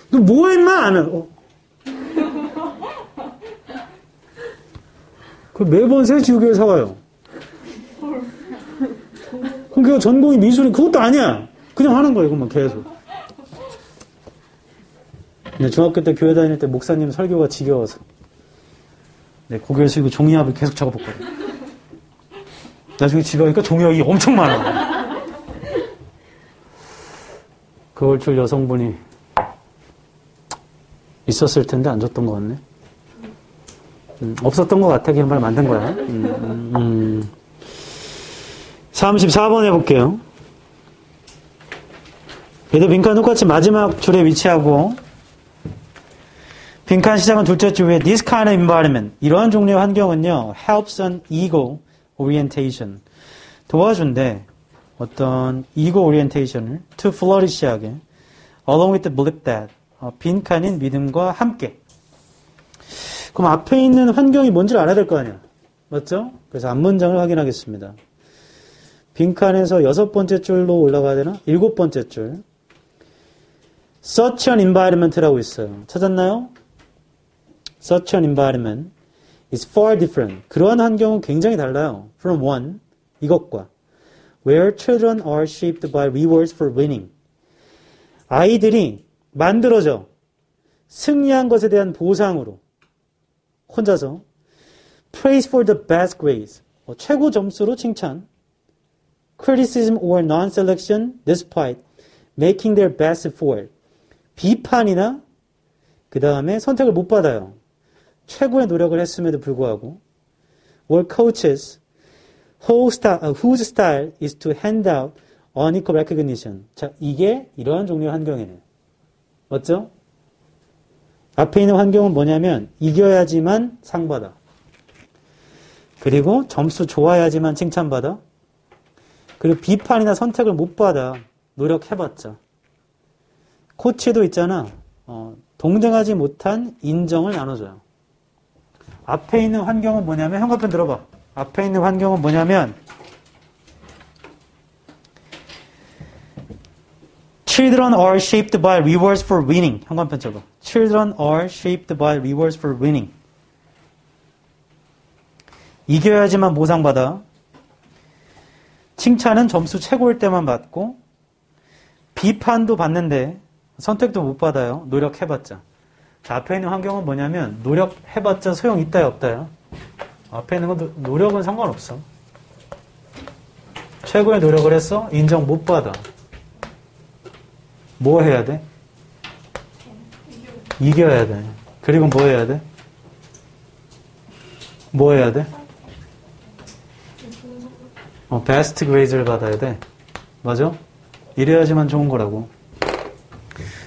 너 뭐해 임마? 하면 그 매번 새 지우개를 사와요. 그럼 걔가 전공이 미술이 그것도 아니야. 그냥 하는 거예요, 이것만 계속. 근데 중학교 때 교회 다닐 때 목사님 설교가 지겨워서 네, 고개를 숙이고 종이합을 계속 적어봤거든요. 나중에 집에 가니까 종이합이 엄청 많아. 그걸 줄 여성분이 있었을 텐데 안 줬던 것 같네. 없었던 것 같아. 그냥 말 만든 거야. 34번 해볼게요. 얘도 빈칸 똑같이 마지막 줄에 위치하고 빈칸 시작은 둘째 줄에 this kind of environment 이러한 종류의 환경은요 helps an ego orientation 도와준대 어떤 ego orientation을 to flourish하게 along with the belief that 빈칸인 믿음과 함께 그럼 앞에 있는 환경이 뭔지를 알아야 될 거 아니야 맞죠? 그래서 앞문장을 확인하겠습니다. 빈칸에서 6번째 줄로 올라가야 되나? 7번째 줄 such an environment라고 있어요. 찾았나요? Such an environment is far different. 그러한 환경은 굉장히 달라요. From one, 이것과 where children are shaped by rewards for winning. 아이들이 만들어져 승리한 것에 대한 보상으로 혼자서 praise for the best grades. 최고 점수로 칭찬. criticism or non-selection despite making their best effort. 비판이나 그 다음에 선택을 못 받아요. 최고의 노력을 했음에도 불구하고 or coaches whose style is to hand out unequal recognition. 자, 이게 이러한 종류의 환경이에요. 맞죠? 앞에 있는 환경은 뭐냐면 이겨야지만 상 받아. 그리고 점수 좋아야지만 칭찬받아. 그리고 비판이나 선택을 못 받아. 노력해봤자. 코치도 있잖아. 동등하지 못한 인정을 나눠줘요. 앞에 있는 환경은 뭐냐면 현관편 들어봐. 앞에 있는 환경은 뭐냐면 Children are shaped by rewards for winning. 현관편 쳐봐. Children are shaped by rewards for winning. 이겨야지만 보상받아. 칭찬은 점수 최고일 때만 받고 비판도 받는데 선택도 못 받아요. 노력해봤자. 자, 앞에 있는 환경은 뭐냐면 노력해봤자 소용 있다야 없다야? 앞에 있는 건 노력은 상관없어. 최고의 노력을 했어? 인정 못 받아. 뭐 해야 돼? 이겨야 돼. 그리고 뭐 해야 돼? 뭐 해야 돼? 베스트 그레이드를 받아야 돼. 맞아? 이래야지만 좋은 거라고.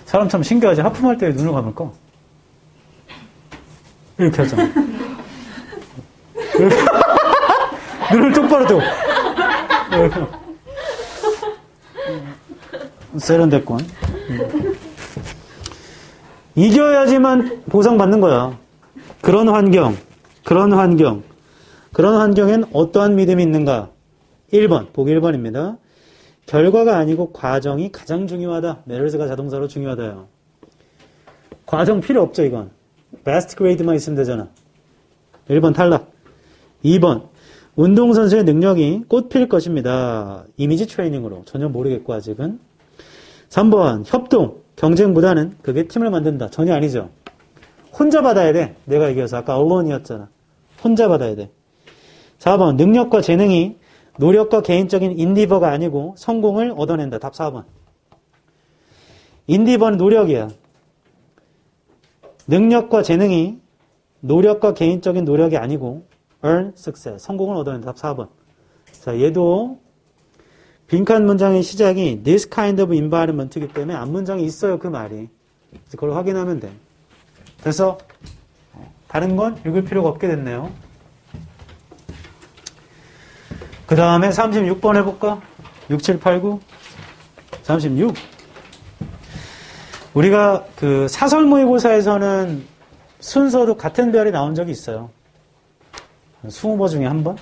사람 참 신기하지? 하품할 때 눈을 감을까? 이렇게 하잖아. 눈을 똑바로 뜨고. 세련됐군. 이겨야지만 보상받는 거야. 그런 환경엔 어떠한 믿음이 있는가? 1번, 보기 1번입니다. 결과가 아니고 과정이 가장 중요하다. 메럴스가 자동사로 중요하다요. 과정 필요 없죠, 이건. 베스트 그레이드만 있으면 되잖아. 1번 탈락. 2번, 운동선수의 능력이 꽃필 것입니다. 이미지 트레이닝으로. 전혀 모르겠고, 아직은. 3번, 협동, 경쟁보다는 그게 팀을 만든다. 전혀 아니죠. 혼자 받아야 돼. 내가 얘기해서 아까 언론이었잖아. 혼자 받아야 돼. 4번, 능력과 재능이 노력과 개인적인 인디버가 아니고 성공을 얻어낸다. 답 4번. 인디버는 노력이야. 능력과 재능이 노력과 개인적인 노력이 아니고 earn success. 성공을 얻어낸다. 답 4번. 자, 얘도 빈칸 문장의 시작이 this kind of environment이기 때문에 앞문장이 있어요. 그 말이. 그래서 그걸 확인하면 돼. 그래서 다른 건 읽을 필요가 없게 됐네요. 그 다음에 36번 해볼까? 6, 7, 8, 9. 36. 우리가 그 사설 모의고사에서는 순서도 같은 별이 나온 적이 있어요. 20번 중에 한 번.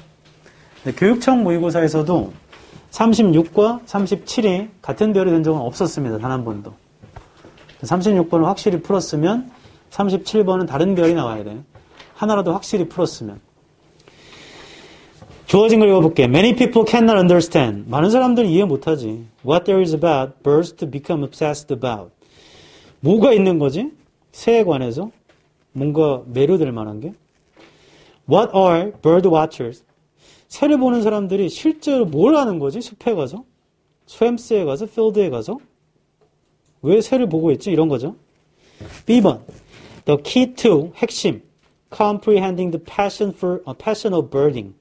근데 교육청 모의고사에서도 36과 37이 같은 별이 된 적은 없었습니다. 단 한 번도. 36번을 확실히 풀었으면 37번은 다른 별이 나와야 돼. 하나라도 확실히 풀었으면. 주어진 걸 읽어볼게. Many people cannot understand. 많은 사람들은 이해 못하지. What there is about birds to become obsessed about. 뭐가 있는 거지? 새에 관해서 뭔가 매료될 만한 게. What are bird watchers? 새를 보는 사람들이 실제로 뭘 하는 거지? 숲에 가서? 스웸스에 가서? 필드에 가서? 왜 새를 보고 있지? 이런 거죠. B번. The key to, 핵심. Comprehending the passion of birding.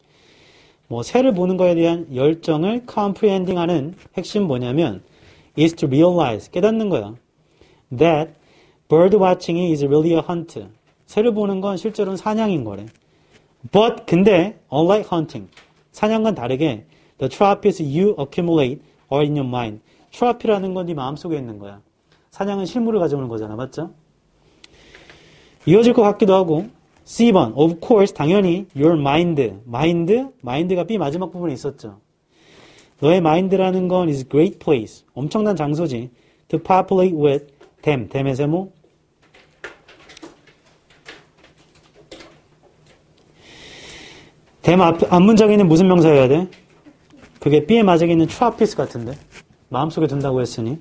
새를 보는 거에 대한 열정을 comprehending 하는 핵심 뭐냐면 is to realize, 깨닫는 거야. That bird watching is really a hunt. 새를 보는 건 실제로는 사냥인 거래. But, 근데, unlike hunting, 사냥과는 다르게 the trophies you accumulate are in your mind. trophy라는 건 네 마음속에 있는 거야. 사냥은 실물을 가져오는 거잖아, 맞죠? 이어질 것 같기도 하고 C번, of course, 당연히 your mind가 B 마지막 부분에 있었죠. 너의 mind라는 건 is a great place, 엄청난 장소지. to populate with 댐의 세모. 댐 앞문장에는 무슨 명사여야 돼? 그게 B의 마지막에 있는 trophies 같은데 마음속에 든다고 했으니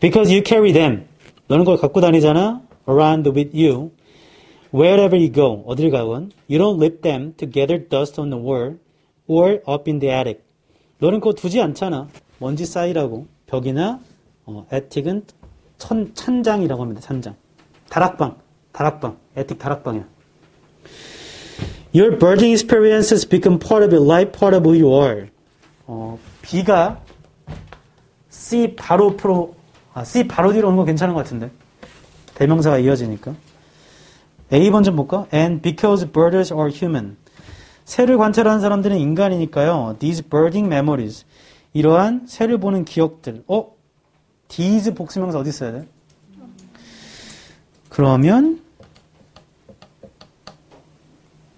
because you carry them, 너는 그걸 갖고 다니잖아. around with you wherever you go, 어딜 가건. You don't leave them to gather dust on the wall or up in the attic. 너는 그거 두지 않잖아. 먼지 쌓이라고. 벽이나 attic은 찬장이라고 합니다. 찬장. 다락방. attic 다락방이야. Your birding experiences become part of your life, part of who you are. B가 C 바로 뒤로 오는 거 괜찮은 것 같은데. 대명사가 이어지니까. A번 좀 볼까? And because birds are human. 새를 관찰하는 사람들은 인간이니까요. These birding memories. 이러한 새를 보는 기억들. these 복수명사 어디 있어야 돼? 그러면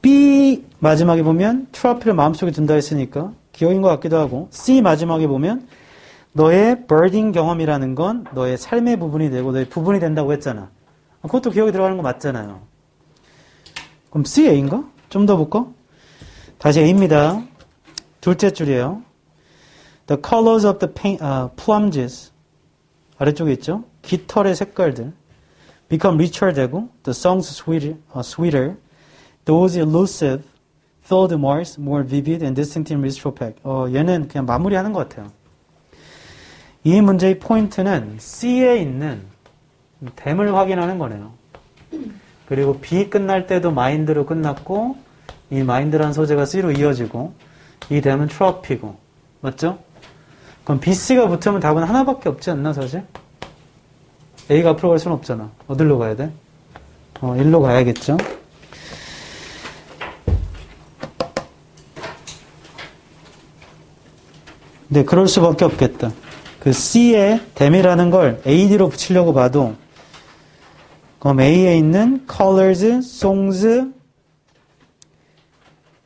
B 마지막에 보면 트로피를 마음속에 둔다 했으니까 기억인 것 같기도 하고 C 마지막에 보면 너의 birding 경험이라는 건 너의 삶의 부분이 되고 너의 부분이 된다고 했잖아. 그것도 기억이 들어가는 거 맞잖아요. 그럼 C, A인가? 좀 더 볼까? 다시 A입니다. 둘째 줄이에요. The colors of the plumages 아래쪽에 있죠. 깃털의 색깔들 become richer 되고 the songs sweeter those elusive field marks more vivid and distinct in retrospect. 얘는 그냥 마무리하는 것 같아요. 이 문제의 포인트는 C에 있는 댐을 확인하는 거네요. 그리고 B 끝날 때도 마인드로 끝났고 이 마인드라는 소재가 C로 이어지고 이 댐은 트로피고 맞죠? 그럼 B, C가 붙으면 답은 하나밖에 없지 않나 사실? A가 앞으로 갈 수는 없잖아. 어디로 가야 돼? 일로 가야겠죠? 네, 그럴 수밖에 없겠다. 그 C에 댐이라는 걸 AD로 붙이려고 봐도 그럼 A에 있는 colors, songs,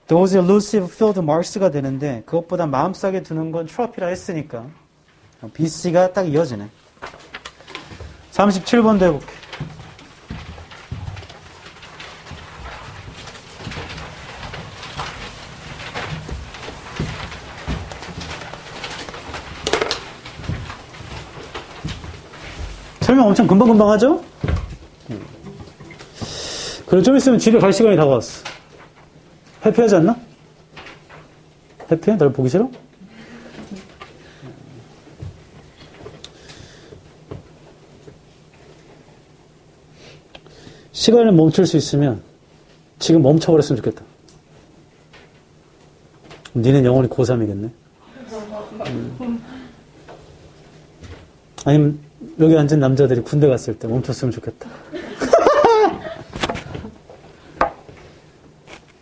those elusive field marks가 되는데 그것보다 마음속에 두는 건 트로피라 했으니까 B, C가 딱 이어지네. 37번도 해볼게. 설명 엄청 금방금방 하죠? 그리고 좀 있으면 집에 갈 시간이 다가왔어. 해피하지 않나? 해피해? 날 보기 싫어? 시간을 멈출 수 있으면 지금 멈춰버렸으면 좋겠다. 니는 영원히 고3이겠네. 아니면 여기 앉은 남자들이 군대 갔을 때 멈췄으면 좋겠다.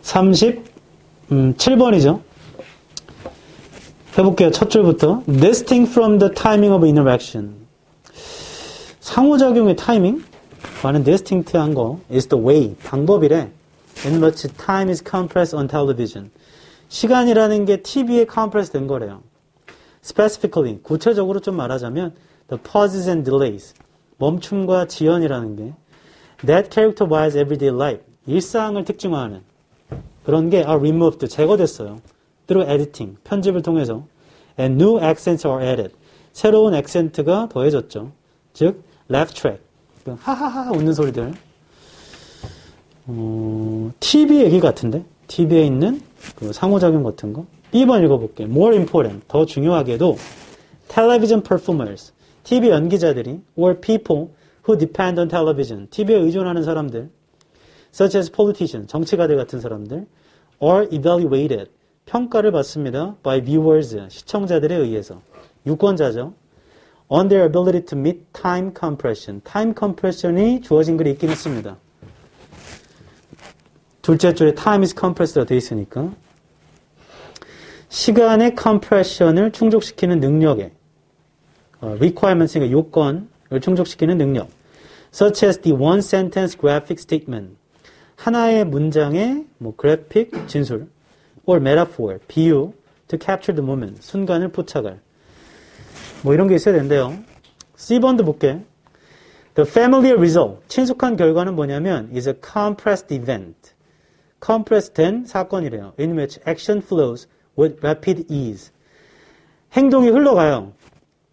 37번이죠. 해볼게요. 첫 줄부터. Nesting from the timing of interaction. 상호작용의 타이밍? 많은 nesting한 거 is the way, 방법이래. In which time is compressed on television. 시간이라는 게 TV에 compress 된 거래요. Specifically, 구체적으로 좀 말하자면 the pauses and delays, 멈춤과 지연이라는 게 that characterize everyday life, 일상을 특징화하는 그런 게 are removed, 제거됐어요. through editing, 편집을 통해서. And new accents are added. 새로운 액센트가 더해졌죠. 즉, laugh track. 하하하 웃는 소리들. TV 얘기 같은데? TV에 있는 그 상호작용 같은 거. B번 읽어볼게요. More important, 더 중요하게도 television performers, TV 연기자들이 or people who depend on television, TV에 의존하는 사람들 such as politicians, 정치가들 같은 사람들 are evaluated, 평가를 받습니다. by viewers, 시청자들에 의해서. 유권자죠. on their ability to meet time compression. time compression이 주어진 글이 있긴 했습니다. 둘째 줄에 time is compressed라고 되어 있으니까 시간의 compression을 충족시키는 능력에 requirements니까 요건을 충족시키는 능력 such as the one sentence graphic statement 하나의 문장의 뭐 graphic 진술 or metaphor 비유 to capture the moment 순간을 포착할 뭐 이런 게 있어야 된대요. C번도 볼게. The familiar result 친숙한 결과는 뭐냐면 is a compressed event compressed 된 사건이래요. in which action flows with rapid ease 행동이 흘러가요.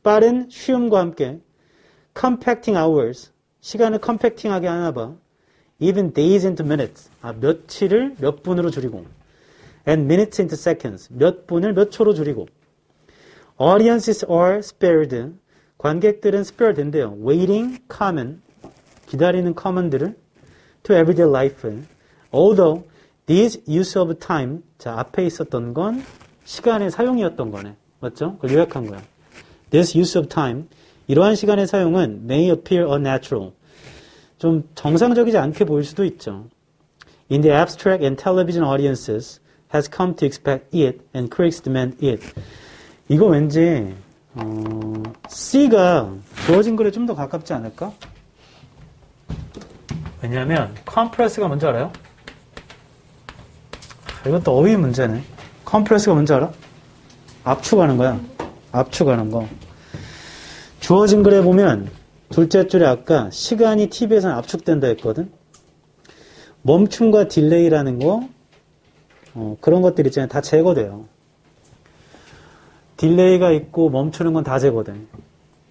빠른 쉬움과 함께 compacting hours 시간을 컴팩팅하게 하나 봐. even days into minutes 며칠을 몇 분으로 줄이고 and minutes into seconds 몇 분을 몇 초로 줄이고 audiences are spared 관객들은 spare 된대요. waiting common 기다리는 common들을 to everyday life although this use of time 자 앞에 있었던 건 시간의 사용이었던 거네. 맞죠? 그걸 요약한 거야. This use of time 이러한 시간의 사용은 may appear unnatural 좀 정상적이지 않게 보일 수도 있죠. In the abstract and television audiences has come to expect it and critics demand it. 이거 왠지 C가 주어진 글에 좀 더 가깝지 않을까? 왜냐하면 compress가 뭔지 알아요? 이것도 어휘 문제네. compress가 뭔지 알아? 압축하는 거야. 압축하는 거. 주어진 글에 보면 둘째 줄에 아까 시간이 TV에서는 압축된다 했거든. 멈춤과 딜레이라는 거 그런 것들 있잖아요. 다 제거돼요. 딜레이가 있고 멈추는 건 다 제거돼.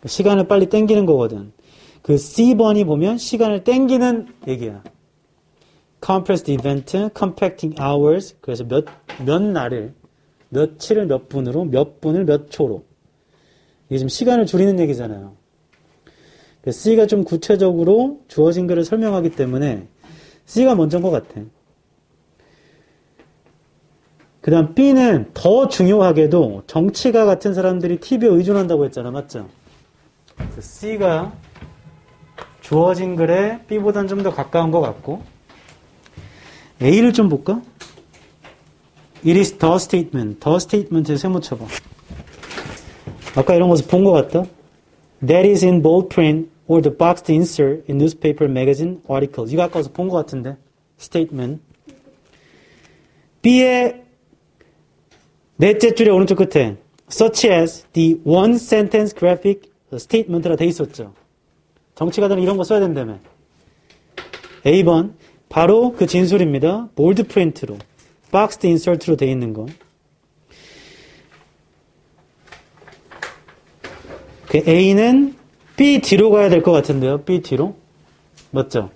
시간을 빨리 땡기는 거거든. 그 C번이 보면 시간을 땡기는 얘기야. compressed event, compacting hours. 그래서 몇 날을, 며칠을 몇 분으로, 몇 분을 몇 초로. 이게 지금 시간을 줄이는 얘기잖아요. C가 좀 구체적으로 주어진 글을 설명하기 때문에 C가 먼저인 것 같아. 그 다음 B는 더 중요하게도 정치가 같은 사람들이 TV에 의존한다고 했잖아. 맞죠? C가 주어진 글에 B보다는 좀 더 가까운 것 같고 A를 좀 볼까? It is the statement. the statement에 세모 쳐봐. 아까 이런 것을 본 것 같다. That is in bold print or the boxed insert in newspaper, magazine, articles. 이거 아까 본 것 같은데. statement. B의 넷째 줄의 오른쪽 끝에 such as the one sentence graphic statement라 돼 있었죠. 정치가들은 이런 거 써야 된다며. A번 바로 그 진술입니다. bold print로 boxed insert로 돼 있는 거. 그 A는 B 뒤로 가야 될 것 같은데요. B 뒤로. 맞죠?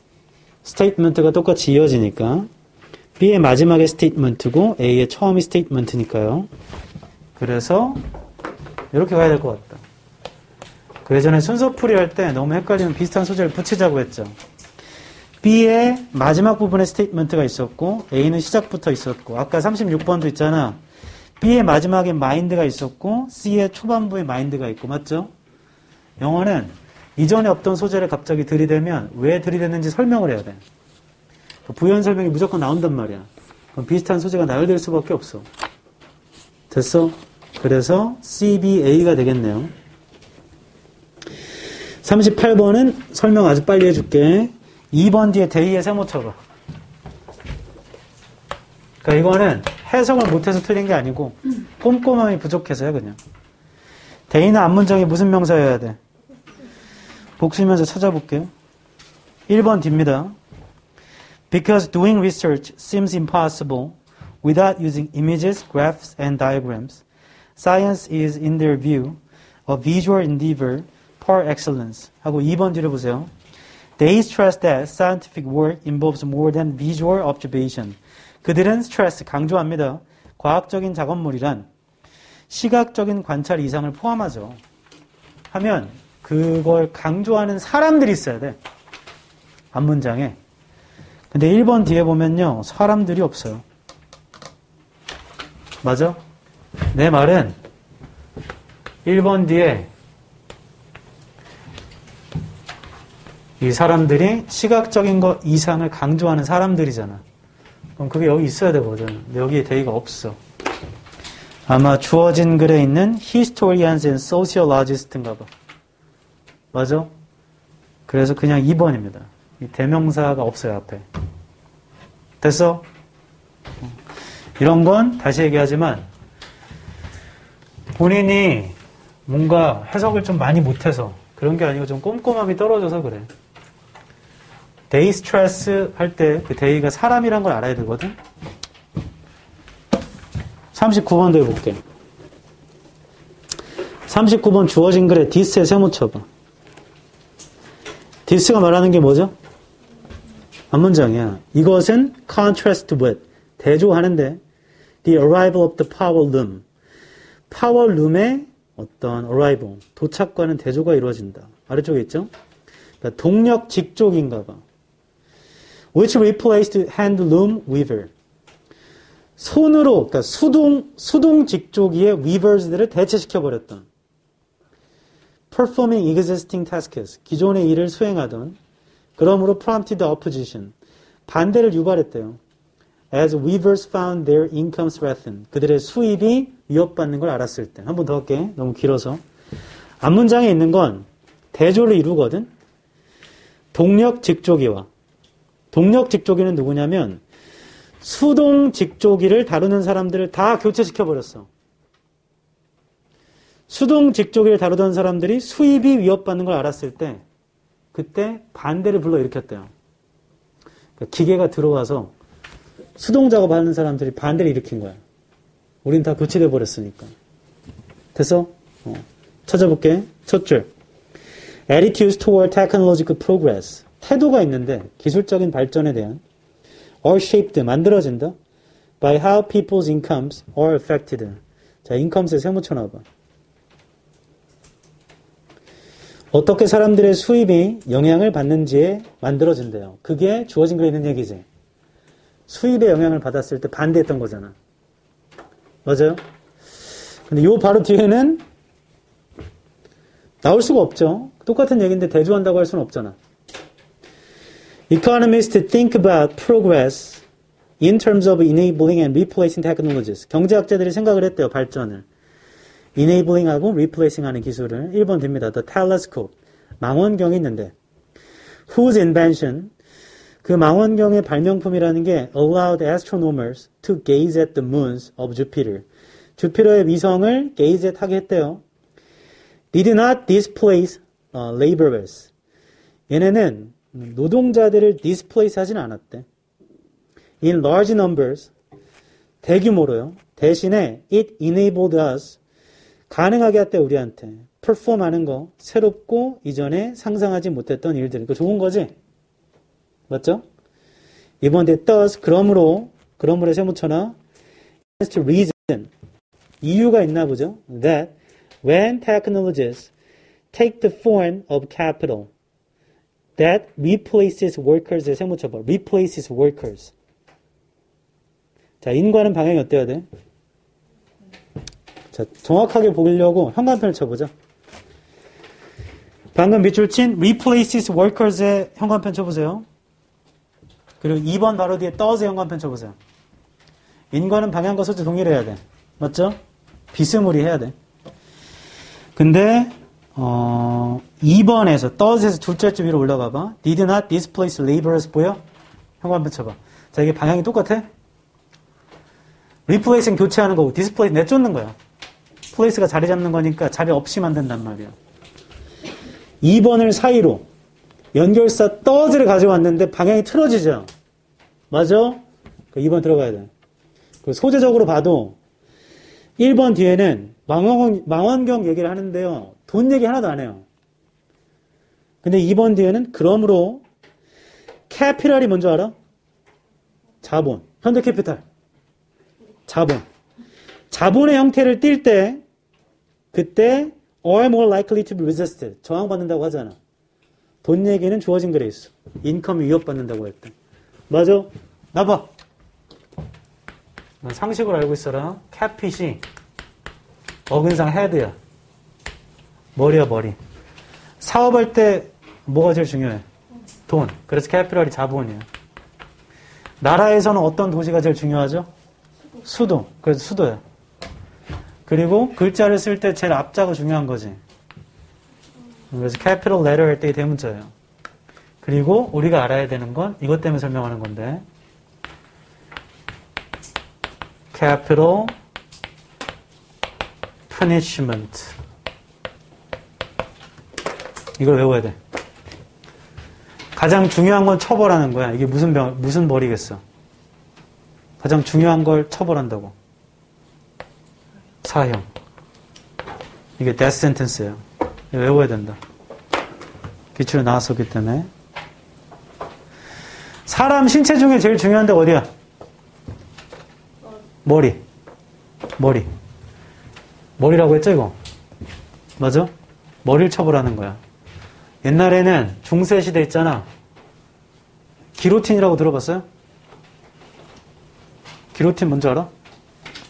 스테이트먼트가 똑같이 이어지니까 B의 마지막에 스테이트먼트고 A의 처음이 스테이트먼트니까요. 그래서 이렇게 가야 될 것 같다. 그 예전에 순서풀이 할 때 너무 헷갈리면 비슷한 소재를 붙이자고 했죠. B의 마지막 부분에 스테이트먼트가 있었고 A는 시작부터 있었고 아까 36번도 있잖아. B의 마지막에 mind가 있었고 C의 초반부에 mind가 있고 맞죠? 영어는 이전에 없던 소재를 갑자기 들이대면 왜 들이댔는지 설명을 해야 돼. 부연 설명이 무조건 나온단 말이야. 그럼 비슷한 소재가 나열될 수밖에 없어. 됐어? 그래서 CBA가 되겠네요. 38번은 설명 아주 빨리 해줄게. 2번 뒤에 대의의 세모 쳐봐. 그러니까 이거는 해석을 못해서 틀린 게 아니고 꼼꼼함이 부족해서요. 그냥. 대의는 앞문장이 무슨 명사여야 돼? 복수면서 찾아볼게요. 1번 뒤입니다. Because doing research seems impossible without using images, graphs, and diagrams. Science is, in their view, a visual endeavor par excellence. 하고 2번 뒤를 보세요. They stress that scientific work involves more than visual observation. 그들은 스트레스, 강조합니다. 과학적인 작업물이란 시각적인 관찰 이상을 포함하죠. 하면 그걸 강조하는 사람들이 있어야 돼. 앞문장에. 근데 1번 뒤에 보면요. 사람들이 없어요. 맞아? 내 말은 1번 뒤에 이 사람들이 시각적인 것 이상을 강조하는 사람들이잖아. 그럼 그게 여기 있어야 되거든. 근데 여기에 대의가 없어. 아마 주어진 글에 있는 historians and sociologist인가 봐. 맞아? 그래서 그냥 2번입니다. 이 대명사가 없어요, 앞에. 됐어? 이런 건 다시 얘기하지만 본인이 뭔가 해석을 좀 많이 못해서 그런 게 아니고 좀 꼼꼼함이 떨어져서 그래. 데이 스트레스 할 때 그 데이가 사람이란 걸 알아야 되거든. 39번도 해볼게. 39번 주어진 글에 this에 세모 쳐봐. this가 말하는 게 뭐죠? 앞문장이야. 이것은 contrast with, 대조하는데 the arrival of the power loom. power loom의 어떤 arrival, 도착과는 대조가 이루어진다. 아래쪽에 있죠? 그러니까 동력 직족인가 봐. which replaced hand loom weaver. 손으로, 그러니까 수동 직조기의 weavers들을 대체시켜버렸던. performing existing tasks. 기존의 일을 수행하던. 그러므로 prompted opposition. 반대를 유발했대요. as weavers found their income threatened. 그들의 수입이 위협받는 걸 알았을 때. 한 번 더 할게. 너무 길어서. 앞문장에 있는 건 대조를 이루거든. 동력 직조기와. 동력 직조기는 누구냐면 수동 직조기를 다루는 사람들을 다 교체시켜버렸어. 수동 직조기를 다루던 사람들이 수입이 위협받는 걸 알았을 때 그때 반대를 불러일으켰대요. 그러니까 기계가 들어와서 수동 작업하는 사람들이 반대를 일으킨 거야. 우린 다 교체돼 버렸으니까. 됐어? 찾아볼게. 첫 줄. Attitudes toward technological progress. 태도가 있는데 기술적인 발전에 대한 are shaped, 만들어진다. by how people's incomes are affected. 자, incomes에 세모 쳐놔봐. 어떻게 사람들의 수입이 영향을 받는지에 만들어진대요. 그게 주어진 글에 있는 얘기지. 수입에 영향을 받았을 때 반대했던 거잖아. 맞아요? 근데 요 바로 뒤에는 나올 수가 없죠. 똑같은 얘기인데 대조한다고 할 수는 없잖아. Economists think about progress in terms of enabling and replacing technologies. 경제학자들이 생각을 했대요. 발전을. enabling하고 replacing하는 기술을. 1번 됩니다. The telescope. 망원경이 있는데 whose invention, 그 망원경의 발명품이라는 게 allowed astronomers to gaze at the moons of Jupiter. 주피터의 위성을 gaze 하게 했대요. Did not displace laborers. 얘네는 노동자들을 displace 하진 않았대. In large numbers, 대규모로요. 대신에 it enabled us, 가능하게 했대 우리한테. perform 하는 거, 새롭고 이전에 상상하지 못했던 일들. 이거 좋은 거지? 맞죠? 이번에 does, 그러므로에 세모쳐나 to reason, 이유가 있나 보죠? That when technologies take the form of capital, that replaces workers에 세모쳐봐. replaces workers. 자, 인과는 방향이 어때야 돼? 자, 정확하게 보려고 현관편을 쳐보자. 방금 밑줄 친 replaces workers의 현관편 쳐보세요. 그리고 2번 바로 뒤에 does의 현관편 쳐보세요. 인과는 방향과 소재 동일해야 돼. 맞죠? 비스무리 해야 돼. 근데 2번에서 does에서 둘째 줄 위로 올라가 봐. Did not displace laborers 보여? 현관편 쳐봐. 자, 이게 방향이 똑같아? replace는 교체하는 거고 displace 내쫓는 거야. place가 자리 잡는 거니까 자리 없이 만든단 말이야. 2번을 사이로 연결사 does를 가져왔는데 방향이 틀어지죠? 맞아? 2번 들어가야 돼. 그 소재적으로 봐도 1번 뒤에는 망원경 얘기를 하는데요. 돈 얘기 하나도 안 해요. 근데 2번 뒤에는 그러므로 캐피탈이 뭔지 알아? 자본. 현대 캐피탈. 자본. 자본의 형태를 띌 때 그때 are more likely to be resisted. 저항받는다고 하잖아. 돈 얘기는 주어진 글에 있어. 인컴이 위협받는다고 할 때. 맞아? 나봐. 상식으로 알고 있어라. 캐핏이 어근상 헤드야. 머리야 머리. 사업할 때 뭐가 제일 중요해? 돈. 그래서 캐피탈이 자본이야. 나라에서는 어떤 도시가 제일 중요하죠? 수도. 그래서 수도야. 그리고 글자를 쓸 때 제일 앞자가 중요한 거지. 그래서 capital letter 할 때 대문자예요. 그리고 우리가 알아야 되는 건 이것 때문에 설명하는 건데 capital punishment. 이걸 외워야 돼. 가장 중요한 건 처벌하는 거야. 이게 무슨 벌이겠어. 가장 중요한 걸 처벌한다고. 사형. 이게 death sentence예요. 외워야 된다. 기출에 나왔었기 때문에. 사람 신체 중에 제일 중요한 데가 어디야? 머리. 머리라고 했죠, 이거? 맞아? 머리를 처벌하는 거야. 옛날에는 중세시대 있잖아. 기로틴이라고 들어봤어요? 기로틴 뭔지 알아?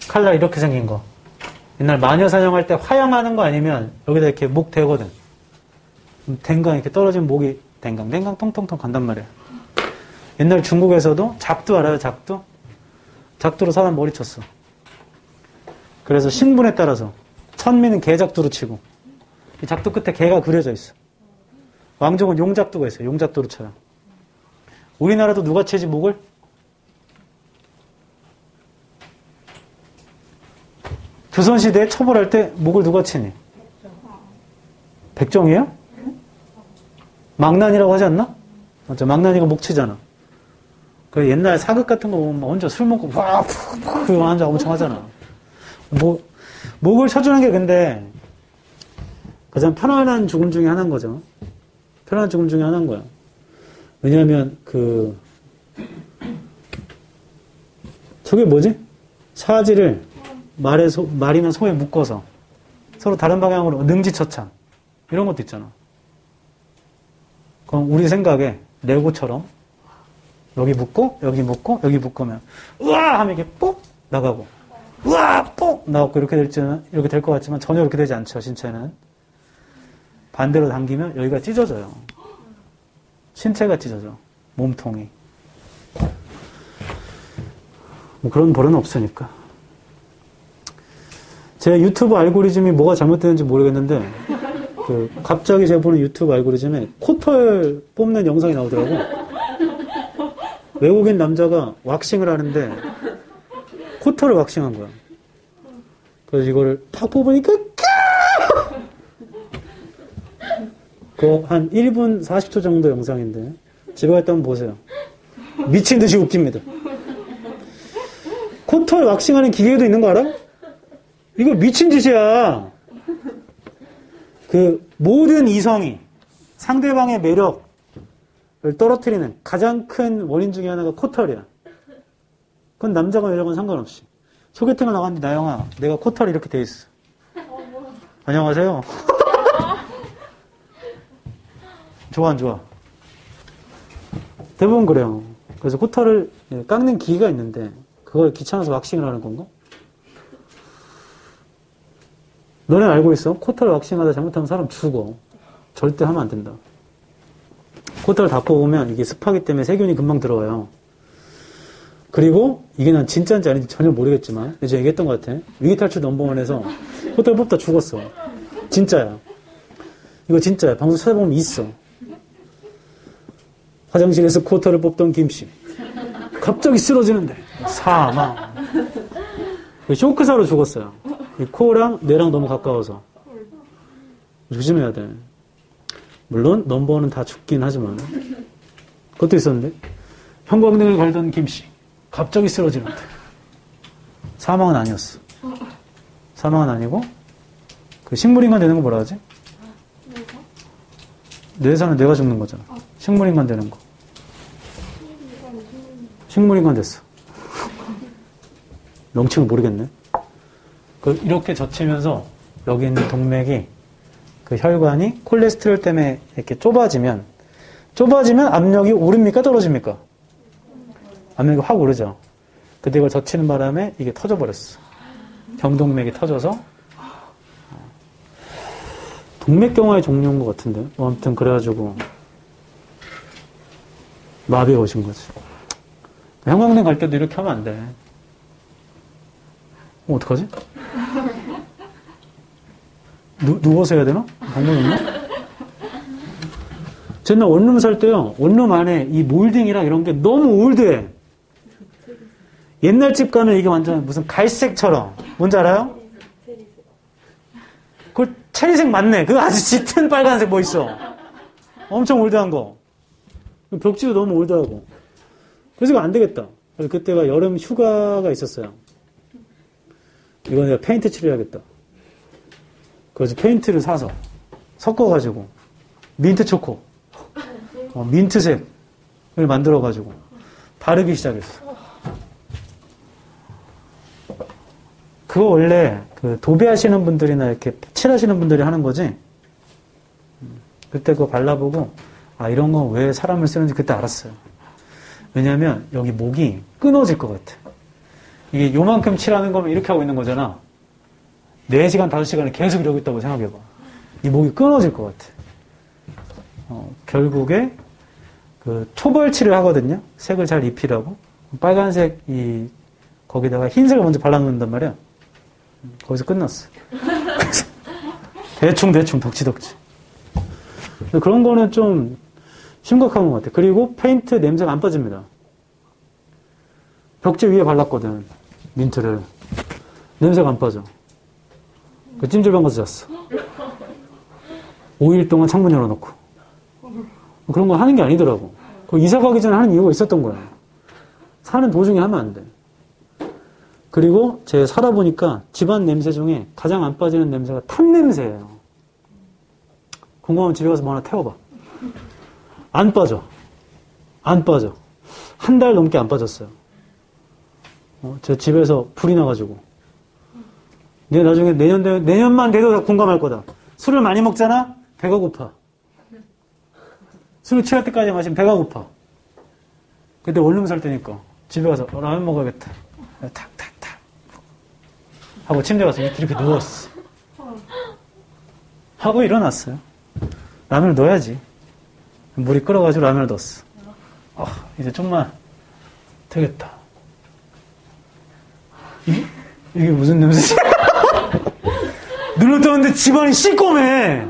칼날 이렇게 생긴 거. 옛날 마녀 사냥할 때 화양하는 거 아니면 여기다 이렇게 목 대거든. 댕강 이렇게 떨어지면 목이 댕강 통통통 간단 말이야. 옛날 중국에서도 작두 알아요? 작두? 작두로 사람 머리 쳤어. 그래서 신분에 따라서 천민은 개작두로 치고 이 작두 끝에 개가 그려져 있어. 왕족은 용작두가 있어요. 용작두로 쳐요. 우리나라도 누가 치지 목을? 조선시대에 처벌할 때 목을 누가 치니? 백정이에요? 망난이라고 하지 않나? 맞죠? 망난이가 목 치잖아. 그 옛날 사극 같은 거 보면 혼자 술 먹고 와, 푹 앉아 엄청 하잖아. 목을 쳐주는 게 근데 가장 편안한 죽음 중에 하나인 거죠. 편안한 죽음 중에 하나인 거야. 왜냐하면 저게 뭐지? 사지를 말이나 소에 묶어서 서로 다른 방향으로 능지처참 이런 것도 있잖아. 그럼 우리 생각에 레고처럼 여기 묶고 여기 묶고 여기 묶으면 우와 하면 이게 뽁 나가고 우와 뽁 나가고 이렇게 될 것 같지만 전혀 그렇게 되지 않죠. 신체는 반대로 당기면 여기가 찢어져요. 신체가 찢어져. 몸통이. 뭐 그런 버릇은 없으니까. 제 유튜브 알고리즘이 뭐가 잘못되는지 모르겠는데 갑자기 제가 보는 유튜브 알고리즘에 코털 뽑는 영상이 나오더라고. 외국인 남자가 왁싱을 하는데 코털을 왁싱한 거야. 그래서 이거를 탁 뽑으니까 그거 한 1분 40초 정도 영상인데 집에 갔다 한번 보세요. 미친 듯이 웃깁니다. 코털 왁싱하는 기계도 있는 거 알아? 이거 미친 짓이야. 모든 이성이 상대방의 매력을 떨어뜨리는 가장 큰 원인 중에 하나가 코털이야. 그건 남자가 여자건 상관없이. 소개팅을 나갔는데 나영아, 내가 코털이 이렇게 돼 있어. 안녕하세요. 좋아 안 좋아? 대부분 그래요. 그래서 코털을 깎는 기계가 있는데 그걸 귀찮아서 왁싱을 하는 건가? 너네 알고 있어? 코털 왁싱하다 잘못하면 사람 죽어. 절대 하면 안 된다. 코털을 다 뽑으면 이게 습하기 때문에 세균이 금방 들어와요. 그리고 이게 난 진짜인지 아닌지 전혀 모르겠지만 제가 얘기했던 것 같아. 위기탈출 넘버원에서 코털 뽑다 죽었어. 진짜야. 이거 진짜야. 방송 찾아보면 있어. 화장실에서 코털을 뽑던 김씨. 갑자기 쓰러지는데 사망. 쇼크사로 죽었어요. 이 코랑 뇌랑 너무 가까워서. 조심해야 돼. 물론 넘버원은 다 죽긴 하지만 그것도 있었는데 형광등을 걸던 김씨 갑자기 쓰러지는데 사망은 아니었어. 사망은 아니고, 그 식물인간 되는 거 뭐라 하지? 뇌사는 뇌가 죽는 거잖아. 식물인간 되는 거. 식물인간 됐어. 명칭을 모르겠네. 이렇게 젖히면서 여기 있는 동맥이 그 혈관이 콜레스테롤 때문에 이렇게 좁아지면 압력이 오릅니까? 떨어집니까? 압력이 확 오르죠. 근데 이걸 젖히는 바람에 이게 터져버렸어. 경동맥이 터져서 동맥경화의 종류인 것 같은데. 아무튼 그래가지고 마비가 오신 거지. 형광등 갈 때도 이렇게 하면 안 돼. 어떡하지? 누워서 해야 되나? 방법이 없나? 옛날 원룸 살 때요, 원룸 안에 이 몰딩이랑 이런 게 너무 올드해. 옛날 집 가면 이게 완전 무슨 갈색처럼. 뭔지 알아요? 그걸 체리색 맞네. 그거 아주 짙은 빨간색 뭐 있어. 엄청 올드한 거. 벽지도 너무 올드하고. 그래서 이거 안 되겠다. 그래서 그때가 여름 휴가가 있었어요. 이거 내가 페인트 칠해야겠다. 그래서 페인트를 사서 섞어가지고 민트 초코, 민트색을 만들어가지고 바르기 시작했어. 그거 원래 그 도배하시는 분들이나 이렇게 칠하시는 분들이 하는 거지. 그때 그거 발라보고 이런 건 왜 사람을 쓰는지 그때 알았어요. 왜냐하면 여기 목이 끊어질 것 같아. 이게 요만큼 칠하는 거면 이렇게 하고 있는 거잖아. 4시간, 5시간을 계속 이러고 있다고 생각해봐. 이 목이 끊어질 것 같아. 결국에 그 초벌칠을 하거든요. 색을 잘 입히라고. 빨간색 거기다가 흰색을 먼저 발라놓는단 말이야. 거기서 끝났어. 대충 덕지덕지. 그런 거는 좀 심각한 것 같아. 그리고 페인트 냄새가 안 빠집니다. 벽지 위에 발랐거든. 민트를. 냄새가 안 빠져. 그 찜질방 가서 잤어. 5일 동안 창문 열어놓고. 그런 거 하는 게 아니더라고. 이사 가기 전에 하는 이유가 있었던 거야. 사는 도중에 하면 안 돼. 그리고 제가 살아보니까 집안 냄새 중에 가장 안 빠지는 냄새가 탄 냄새예요. 궁금하면 집에 가서 뭐 하나 태워봐. 안 빠져. 한 달 넘게 안 빠졌어요. 제 집에서 불이 나가지고. 나중에 내년만 돼도 공감할 거다. 술을 많이 먹잖아? 배가 고파. 술을 취할 때까지 마시면 배가 고파. 그때 원룸 살 때니까 집에 가서 라면 먹어야겠다. 탁탁탁 하고 침대 가서 이렇게 누웠어. 하고 일어났어요. 라면을 넣어야지. 물이 끓어가지고 라면을 넣었어. 이제 좀만 되겠다. 이게 무슨 냄새지? 눌렀더니 집안이 시꺼매.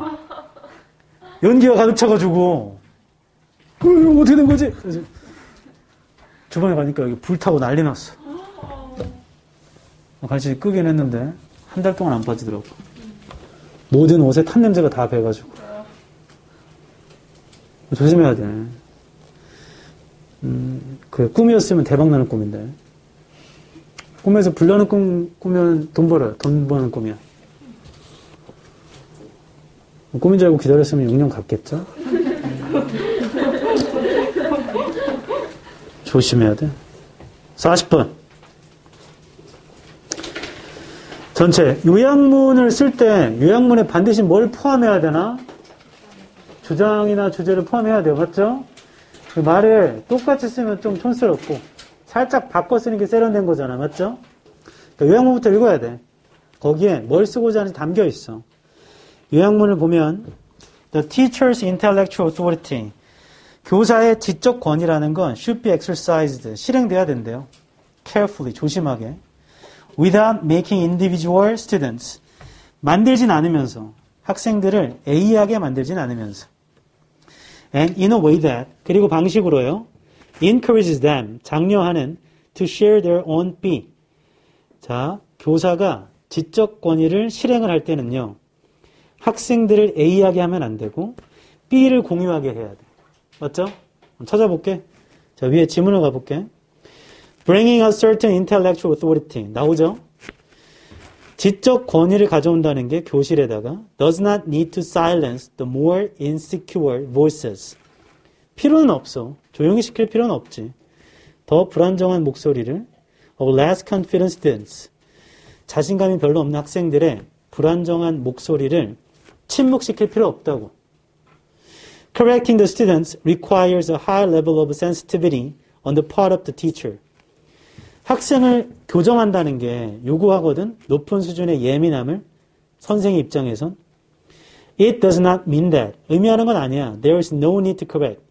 연기가 가득 차가지고 이거 어떻게 된 거지? 그래서 주방에 가니까 여기 불타고 난리 났어. 같이 끄긴 했는데 한 달 동안 안 빠지더라고. 모든 옷에 탄 냄새가 다 배가지고. 조심해야 돼. 그 꿈이었으면 대박나는 꿈인데. 꿈에서 불나는 꿈 꾸면 돈 벌어요. 돈 버는 꿈이야. 꿈인 줄 알고 기다렸으면 6년 갔겠죠? 조심해야 돼. 40번. 전체. 요약문을 쓸 때 요약문에 반드시 뭘 포함해야 되나? 주장이나 주제를 포함해야 돼요. 맞죠? 그 말을 똑같이 쓰면 좀 촌스럽고 살짝 바꿔 쓰는 게 세련된 거잖아. 맞죠? 그러니까 요약문부터 읽어야 돼. 거기에 뭘 쓰고자 하는지 담겨 있어. 요약문을 보면 The teacher's intellectual authority. 교사의 지적 권위라는 건 should be exercised. 실행돼야 된대요. carefully. 조심하게. Without making individual students. 만들진 않으면서. 학생들을 A하게 만들진 않으면서. And in a way that. 그리고 방식으로요. encourages them. 장려하는 to share their own B. 자, 교사가 지적 권위를 실행을 할 때는요. 학생들을 A하게 하면 안 되고 B를 공유하게 해야 돼. 맞죠? 찾아볼게. 자, 위에 지문을 가볼게. bringing a certain intellectual authority. 나오죠? 지적 권위를 가져온다는 게 교실에다가 does not need to silence the more insecure voices. 필요는 없어. 조용히 시킬 필요는 없지. 더 불안정한 목소리를 of less confident students. 자신감이 별로 없는 학생들의 불안정한 목소리를 침묵시킬 필요 없다고. Correcting the students requires a high level of sensitivity on the part of the teacher. 학생을 교정한다는 게 요구하거든 높은 수준의 예민함을 선생의 입장에선. It does not mean that. 의미하는 건 아니야. There is no need to correct.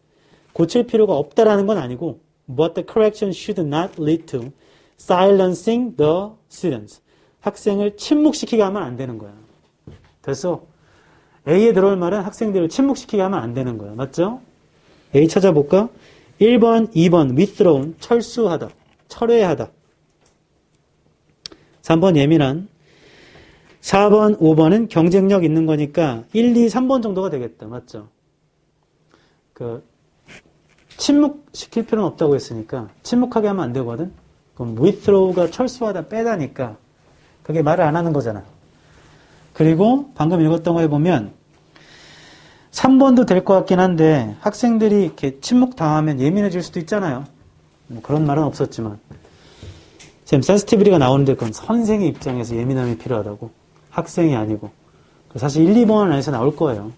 고칠 필요가 없다라는 건 아니고 but the correction should not lead to silencing the students. 학생을 침묵시키게 하면 안 되는 거야. 됐어? A에 들어올 말은 학생들을 침묵시키게 하면 안 되는 거야. 맞죠? A 찾아볼까? 1번, 2번, withdrawn, 철수하다, 철회하다. 3번, 예민한. 4번, 5번은 경쟁력 있는 거니까 1, 2, 3번 정도가 되겠다. 맞죠? 침묵시킬 필요는 없다고 했으니까 침묵하게 하면 안 되거든? 그럼 withdraw가 철수하다, 빼다니까 그게 말을 안 하는 거잖아. 그리고 방금 읽었던 거 해보면 3번도 될 것 같긴 한데 학생들이 이렇게 침묵당하면 예민해질 수도 있잖아요. 뭐 그런 말은 없었지만 지금 센시티비티가 나오는데 그건 선생의 입장에서 예민함이 필요하다고. 학생이 아니고. 사실 1, 2번 안에서 나올 거예요.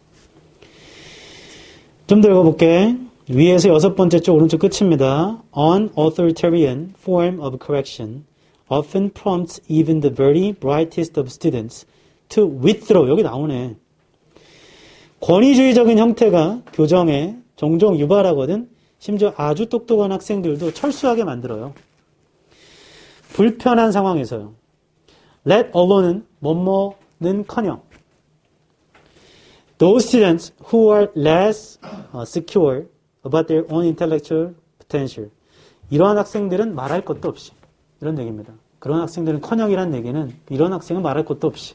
좀 더 읽어볼게. 위에서 6번째 쪽 오른쪽 끝입니다. An authoritarian form of correction often prompts even the very brightest of students to withdraw. 여기 나오네. 권위주의적인 형태가 교정에 종종 유발하거든. 심지어 아주 똑똑한 학생들도 철수하게 만들어요. 불편한 상황에서요. Let alone은 뭐뭐는커녕. Those students who are less secure about their own intellectual potential. 이러한 학생들은 말할 것도 없이. 이런 얘기입니다. 그런 학생들은 커녕이란 얘기는 이런 학생은 말할 것도 없이.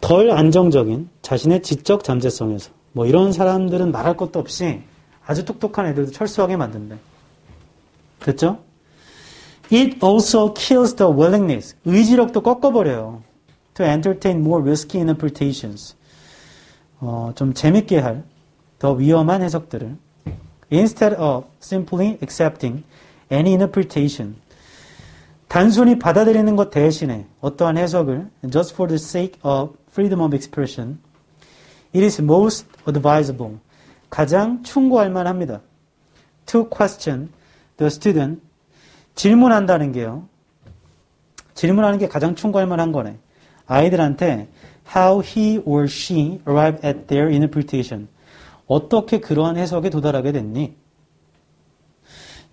덜 안정적인 자신의 지적 잠재성에서 뭐 이런 사람들은 말할 것도 없이 아주 똑똑한 애들도 철수하게 만든다. 됐죠? It also kills the willingness. 의지력도 꺾어버려요. To entertain more risky interpretations. 좀 재밌게 할 더 위험한 해석들을. Instead of simply accepting any interpretation. 단순히 받아들이는 것 대신에 어떠한 해석을 just for the sake of freedom of expression. It is most advisable. 가장 충고할 만합니다. To question the student. 질문한다는 게요. 질문하는 게 가장 충고할 만한 거네. 아이들한테 how he or she arrived at their interpretation. 어떻게 그러한 해석에 도달하게 됐니?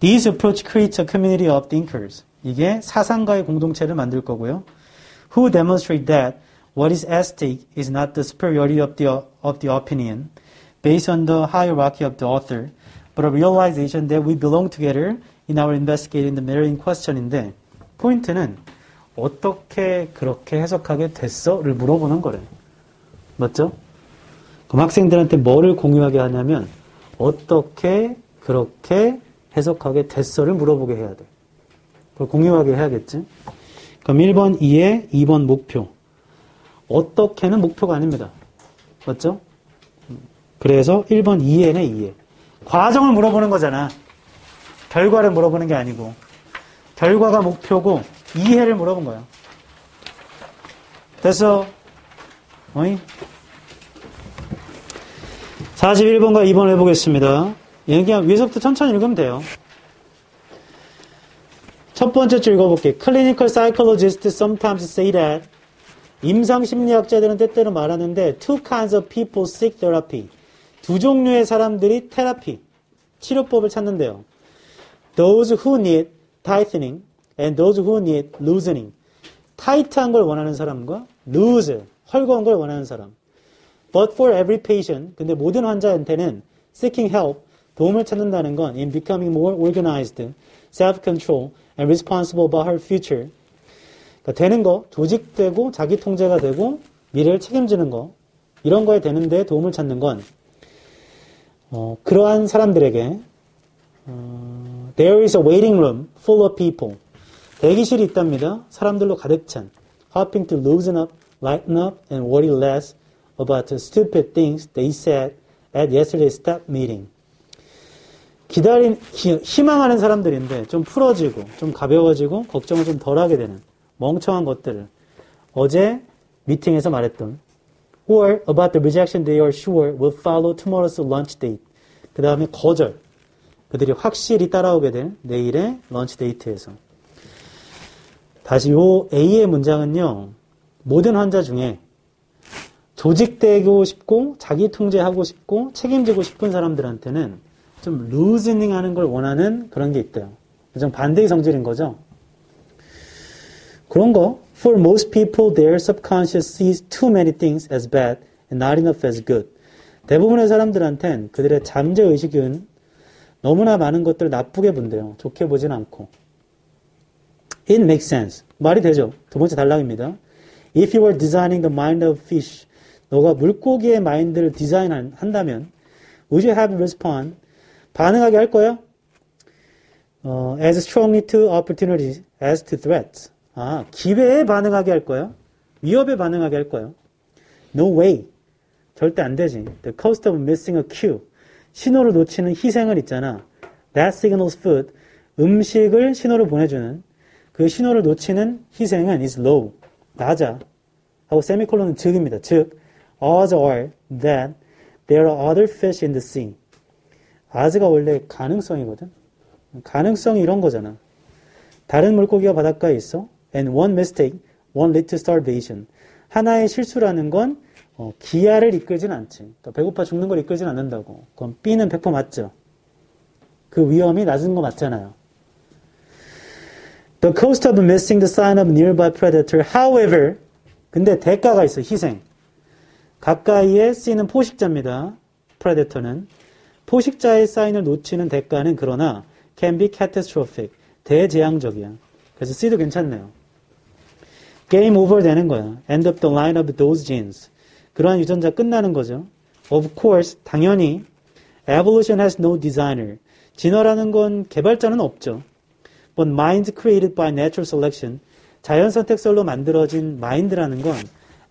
This approach creates a community of thinkers. 이게 사상가의 공동체를 만들 거고요. Who demonstrate that what is at stake is not the superiority of the opinion based on the hierarchy of the author, but a realization that we belong together in our investigating the matter in question인데 포인트는 어떻게 그렇게 해석하게 됐어?를 물어보는 거래요. 맞죠? 그럼 학생들한테 뭐를 공유하게 하냐면 어떻게 그렇게 해석하게 됐어를 물어보게 해야 돼. 그걸 공유하게 해야겠지? 그럼 1번 이해, 2번 목표. 어떻게는 목표가 아닙니다. 맞죠? 그래서 1번 이해네 이해. 과정을 물어보는 거잖아. 결과를 물어보는 게 아니고. 결과가 목표고 이해를 물어본 거야. 됐어? 어이? 41번과 2번 해보겠습니다. 얘는 그냥 위에서부터 천천히 읽으면 돼요. 첫 번째 줄 읽어볼게. Clinical psychologists sometimes say that 임상심리학자들은 때때로 말하는데 two kinds of people seek therapy. 두 종류의 사람들이 테라피, 치료법을 찾는데요. Those who need tightening and those who need loosening. 타이트한 걸 원하는 사람과 loose, 헐거운 걸 원하는 사람. But for every patient, 근데 모든 환자한테는 seeking help, 도움을 찾는다는 건 in becoming more organized, self-control, and responsible about her future. 그러니까 되는 거, 조직되고 자기 통제가 되고 미래를 책임지는 거, 이런 거에 되는데 도움을 찾는 건 그러한 사람들에게 There is a waiting room full of people. 대기실이 있답니다. 사람들로 가득 찬. Hoping to loosen up, lighten up, and worry less about the stupid things they said at yesterday's staff meeting. 희망하는 사람들인데 좀 풀어지고, 좀 가벼워지고, 걱정을 좀 덜하게 되는 멍청한 것들을 어제 미팅에서 말했던 or about the rejection they are sure will follow tomorrow's lunch date. 그 다음에 거절. 그들이 확실히 따라오게 될 내일의 런치 데이트에서. 다시 요 A의 문장은요. 모든 환자 중에 조직되고 싶고 자기 통제하고 싶고 책임지고 싶은 사람들한테는 좀 루즈닝 하는 걸 원하는 그런 게 있대요. 좀 반대의 성질인 거죠. 그런 거 For most people, their subconscious sees too many things as bad and not enough as good. 대부분의 사람들한텐 그들의 잠재의식은 너무나 많은 것들을 나쁘게 본대요. 좋게 보진 않고. It makes sense. 말이 되죠. 두 번째 단락입니다. If you were designing the mind of fish, 너가 물고기의 마인드를 디자인한다면 would you have respond? 반응하게 할 거야? As strongly to opportunities as to threats. 기회에 반응하게 할 거야? 위협에 반응하게 할 거야? No way. 절대 안 되지. The cost of missing a cue. 신호를 놓치는 희생을 있잖아. That signals food. 음식을 신호를 보내주는 그 신호를 놓치는 희생은 is low. 낮아. 하고 세미콜론은 즉입니다. 즉, odds are that there are other fish in the sea. as가 원래 가능성이거든. 가능성이 이런 거잖아. 다른 물고기가 바닷가에 있어. And one mistake won't lead to starvation. 하나의 실수라는 건 기아를 이끌진 않지. 그러니까 배고파 죽는 걸 이끌진 않는다고. 그럼 B는 100% 맞죠. 그 위험이 낮은 거 맞잖아요. The cost of missing the sign of nearby predator. However, 근데 대가가 있어. 희생. 가까이에 쓰이는 포식자입니다. predator는. 포식자의 사인을 놓치는 대가는 그러나 can be catastrophic. 대재앙적이야. 그래서 C도 괜찮네요. Game over 되는 거야. End up the line of those genes. 그러한 유전자 끝나는 거죠. Of course, 당연히 evolution has no designer. 진화라는 건 개발자는 없죠. But minds created by natural selection. 자연 선택설로 만들어진 마인드라는 건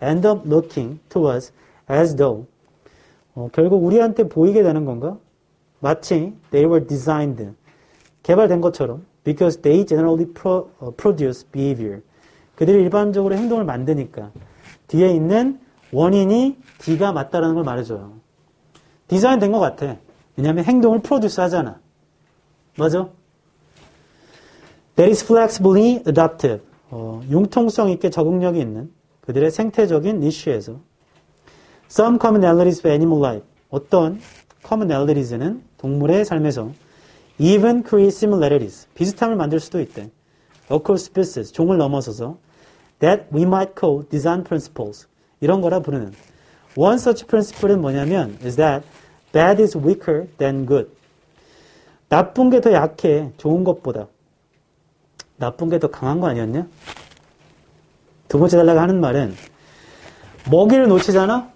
end up looking to us as though 결국 우리한테 보이게 되는 건가? 마치 they were designed. 개발된 것처럼 because they generally produce behavior. 그들이 일반적으로 행동을 만드니까 뒤에 있는 원인이 D가 맞다라는 걸 말해줘요. 디자인 된 것 같아. 왜냐하면 행동을 프로듀스 하잖아. 맞아? That is flexibly adaptive. 융통성 있게 적응력이 있는 그들의 생태적인 니쉬에서 Some commonalities of animal life. 어떤 commonalities는 동물의 삶에서 even create similarities. 비슷함을 만들 수도 있대. Across species. 종을 넘어서서 that we might call design principles. 이런 거라 부르는. One such principle은 뭐냐면 is that bad is weaker than good. 나쁜 게 더 약해. 좋은 것보다. 나쁜 게 더 강한 거 아니었냐? 두 번째 달라고 하는 말은 먹이를 놓치잖아?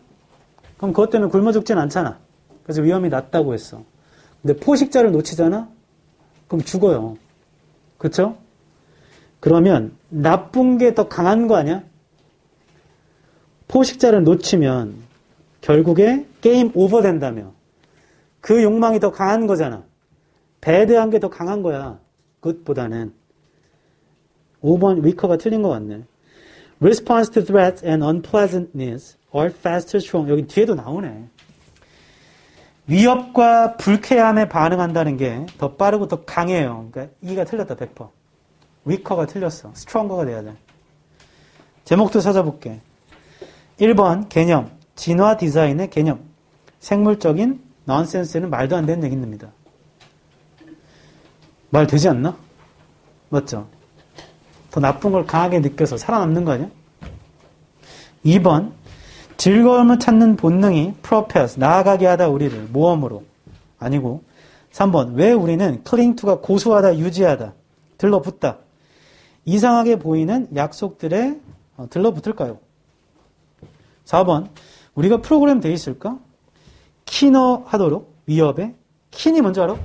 그럼 그것 때문에 굶어 죽진 않잖아. 그래서 위험이 낮다고 했어. 근데 포식자를 놓치잖아? 그럼 죽어요. 그쵸? 그러면 나쁜 게 더 강한 거 아니야? 포식자를 놓치면 결국에 게임 오버 된다며. 그 욕망이 더 강한 거잖아. 배드한 게 더 강한 거야. 굿보다는. 5번 위커가 틀린 것 같네. Response to threats and unpleasantness are faster, strong. 여기 뒤에도 나오네. 위협과 불쾌함에 반응한다는 게 더 빠르고 더 강해요. 그러니까 E가 틀렸다, 100%. 위커가 틀렸어. 스트롱거가 돼야 돼. 제목도 찾아볼게. 1번 개념. 진화 디자인의 개념. 생물적인 넌센스는 말도 안 되는 얘기입니다. 말 되지 않나? 맞죠? 더 나쁜 걸 강하게 느껴서 살아남는 거 아니야? 2번 즐거움을 찾는 본능이 propels, 나아가게 하다 우리를 모험으로. 아니고 3번 왜 우리는 cling to가 고수하다, 유지하다, 들러붙다. 이상하게 보이는 약속들에 들러붙을까요? 4번 우리가 프로그램 돼 있을까? 키너 하도록 위협에 킨이 뭔지 알아?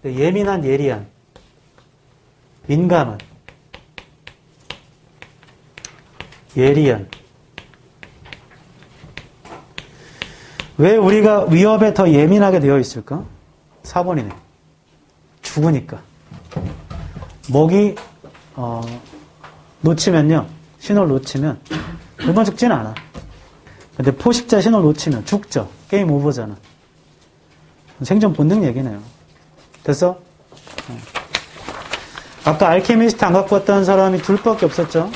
예민한, 예리한. 민감한. 예리한. 왜 우리가 위협에 더 예민하게 되어 있을까? 4번이네. 죽으니까. 먹이 놓치면요. 신호를 놓치면 금방 죽지는 않아. 근데 포식자 신호를 놓치면 죽죠. 게임 오버잖아. 생존 본능 얘기네요. 됐어? 아까 알케미스트 안 갖고 왔다는 사람이 둘밖에 없었죠?